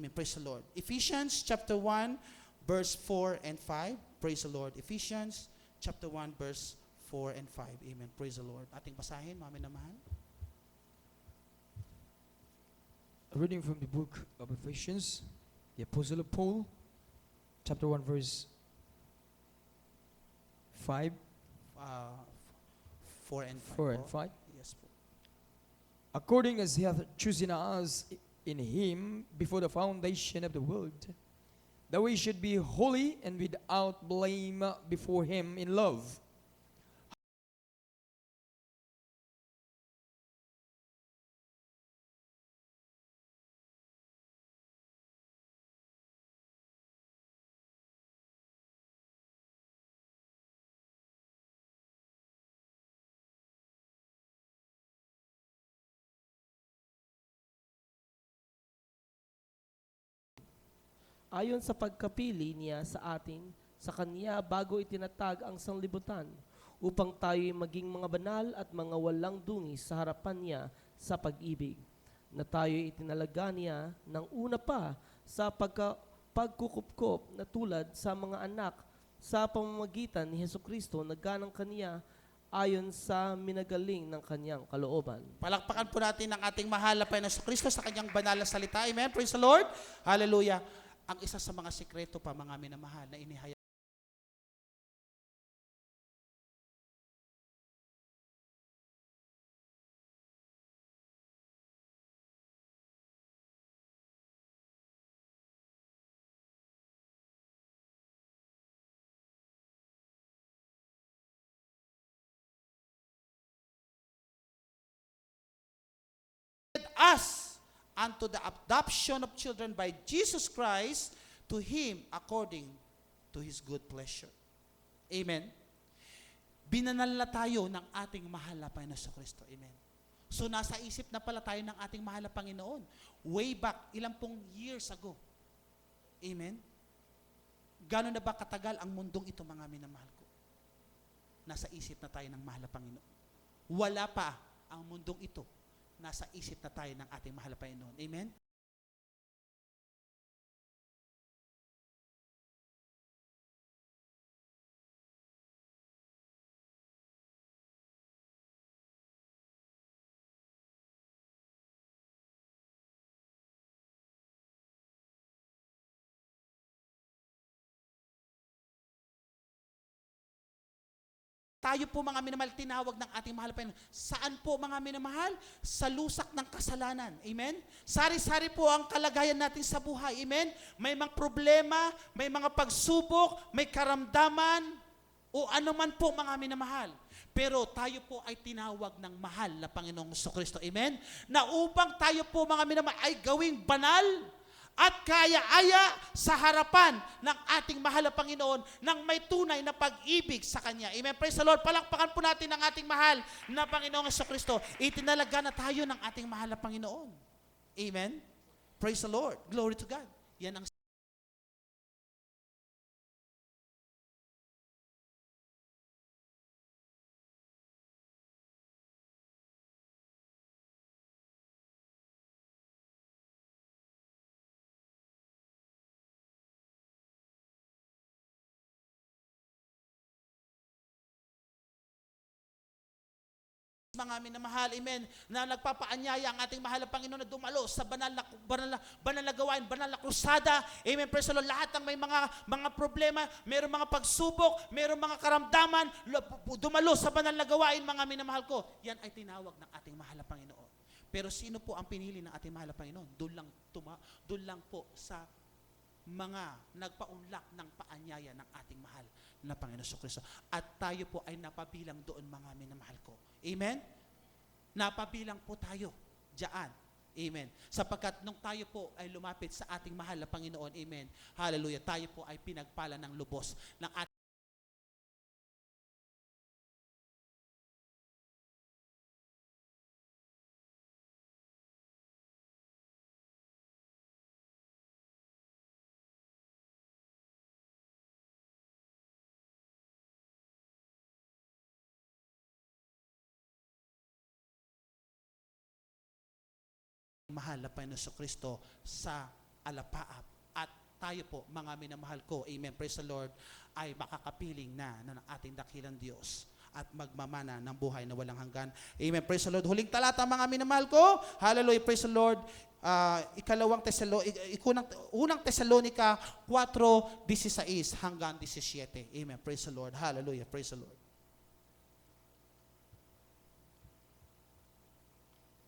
Amen. Praise the Lord. Ephesians chapter 1, verse 4 and 5. Praise the Lord. Ephesians chapter 1, verse 4 and 5. Amen. Praise the Lord. Ating basahin, mga minamahal. A reading from the book of Ephesians, the Apostle of Paul, chapter 1, verse 5, 4 and 5. 4 and po. 5. Yes po. According as he hath chosen us in him before the foundation of the world, that we should be holy and without blame before him in love. Ayon sa pagkapili niya sa atin, sa Kanya bago itinatag ang sanglibutan, upang tayo'y maging mga banal at mga walang dungis sa harapan niya sa pag-ibig, na tayo'y itinalaga niya ng una pa sa pagkukupkop na tulad sa mga anak sa pamamagitan ni Hesukristo na ganang Kanya ayon sa minagaling ng Kanyang kalooban. Palakpakan po natin ang ating mahal na Panginoon Kristo sa kanyang banal na salita. Amen. Praise the Lord. Hallelujah. Ang isa sa mga sikreto pa, mga minamahal, na inihayag us unto the adoption of children by Jesus Christ to Him according to His good pleasure. Amen. Binanal na tayo ng ating mahal na Panginoon sa Kristo. Amen. So nasa isip na pala tayo ng ating mahal na Panginoon. Way back, ilang pong years ago. Amen. Gano'n na ba katagal ang mundong ito, mga minamahal ko? Nasa isip na tayo ng mahal na Panginoon. Wala pa ang mundong ito. Nasa isip na tayo ng ating mahal na Panginoon. Amen? tayo po mga minamahal, tinawag ng ating mahal na Panginoon. Saan po mga minamahal? Sa lusak ng kasalanan. Amen? Sari-sari po ang kalagayan natin sa buhay. Amen? May mga problema, may mga pagsubok, may karamdaman, o anuman po mga minamahal. Pero tayo po ay tinawag ng mahal na Panginoong Kristo. Amen? Na upang tayo po mga minamahal ay gawing banal at kaya-aya sa harapan ng ating mahal na Panginoon nang may tunay na pag-ibig sa Kanya. Amen. Praise the Lord. Palakpakan po natin ang ating mahal na Panginoong Kristo. Itinalaga na tayo ng ating mahal na Panginoon. Amen. Praise the Lord. Glory to God. Yan ang mga minamahal, amen, na nagpapaanyaya ang ating mahal na Panginoon na dumalo sa banal na gawain, banal na krusada, amen, praise the Lord. Lahat ng may mga problema, mayroong mga pagsubok, mayroong mga karamdaman, dumalo sa banal na gawain, mga minamahal ko, yan ay tinawag ng ating mahal na Panginoon. Pero sino po ang pinili ng ating mahal na Panginoon? Doon lang po sa mga nagpaunlak ng paanyaya ng ating mahal na Panginoon Kristo. At tayo po ay napabilang doon, mga minamahal ko. Amen? Napabilang po tayo diyan. Amen. Sapagkat nung tayo po ay lumapit sa ating mahal na Panginoon, amen, hallelujah, tayo po ay pinagpala ng lubos ng ating mahal na Panginoon Kristo sa alapaap. At tayo po, mga minamahal ko, amen, praise the Lord, ay makakapiling na ng ating dakilang Diyos at magmamana ng buhay na walang hanggan. Amen, praise the Lord. Huling talata, mga minamahal ko, hallelujah, praise the Lord. Unang Tesalonica 4:16 hanggang 17. Amen, praise the Lord, hallelujah, praise the Lord.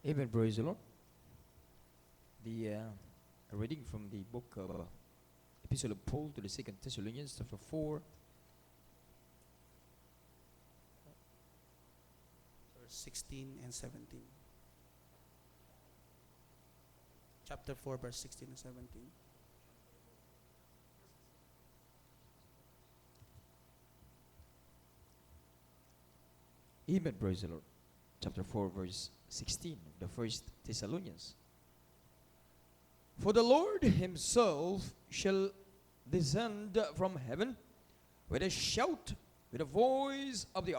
Amen, praise the Lord. The reading from the book of Epistle of Paul to the 2nd Thessalonians, chapter 4, Verse 16 and 17. Chapter 4, verse 16 and 17. Amen, praise the Lord. Chapter 4, verse 16 of the 1st Thessalonians. For the Lord himself shall descend from heaven with a shout, with a voice of the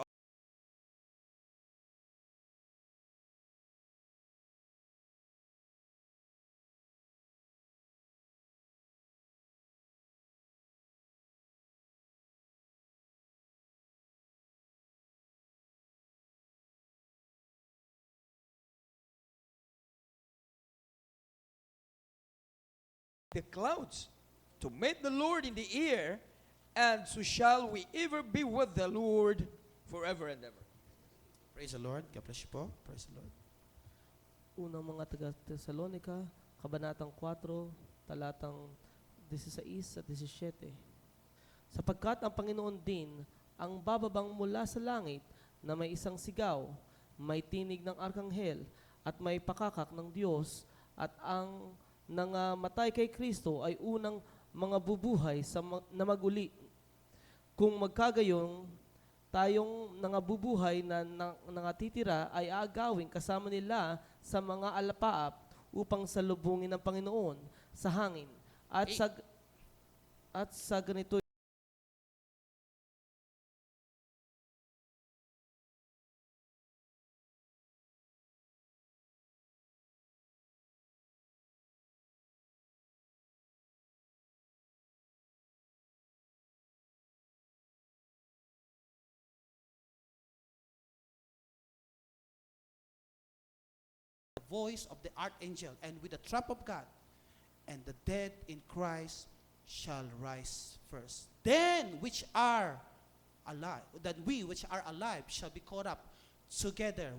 clouds to meet the Lord in the air, and so shall we ever be with the Lord forever and ever. Praise the Lord. God bless you po. Praise the Lord. Unang mga taga-Tesalonica, Kabanatang 4, talatang 16 at 17. Sapagkat ang Panginoon din ang bababang mula sa langit na may isang sigaw, may tinig ng arkanghel, at may pakakak ng Diyos, at ang nangamatay kay Kristo ay unang mga bubuhay na maguli. Kung magkagayon, tayong nangabubuhay na nangatitira ay aagawin kasama nila sa mga alapaap upang salubungin ng Panginoon sa hangin. At sa ganito Voice of the archangel, and with the trump of God, and the dead in Christ shall rise first. Then which are alive, that we which are alive shall be caught up together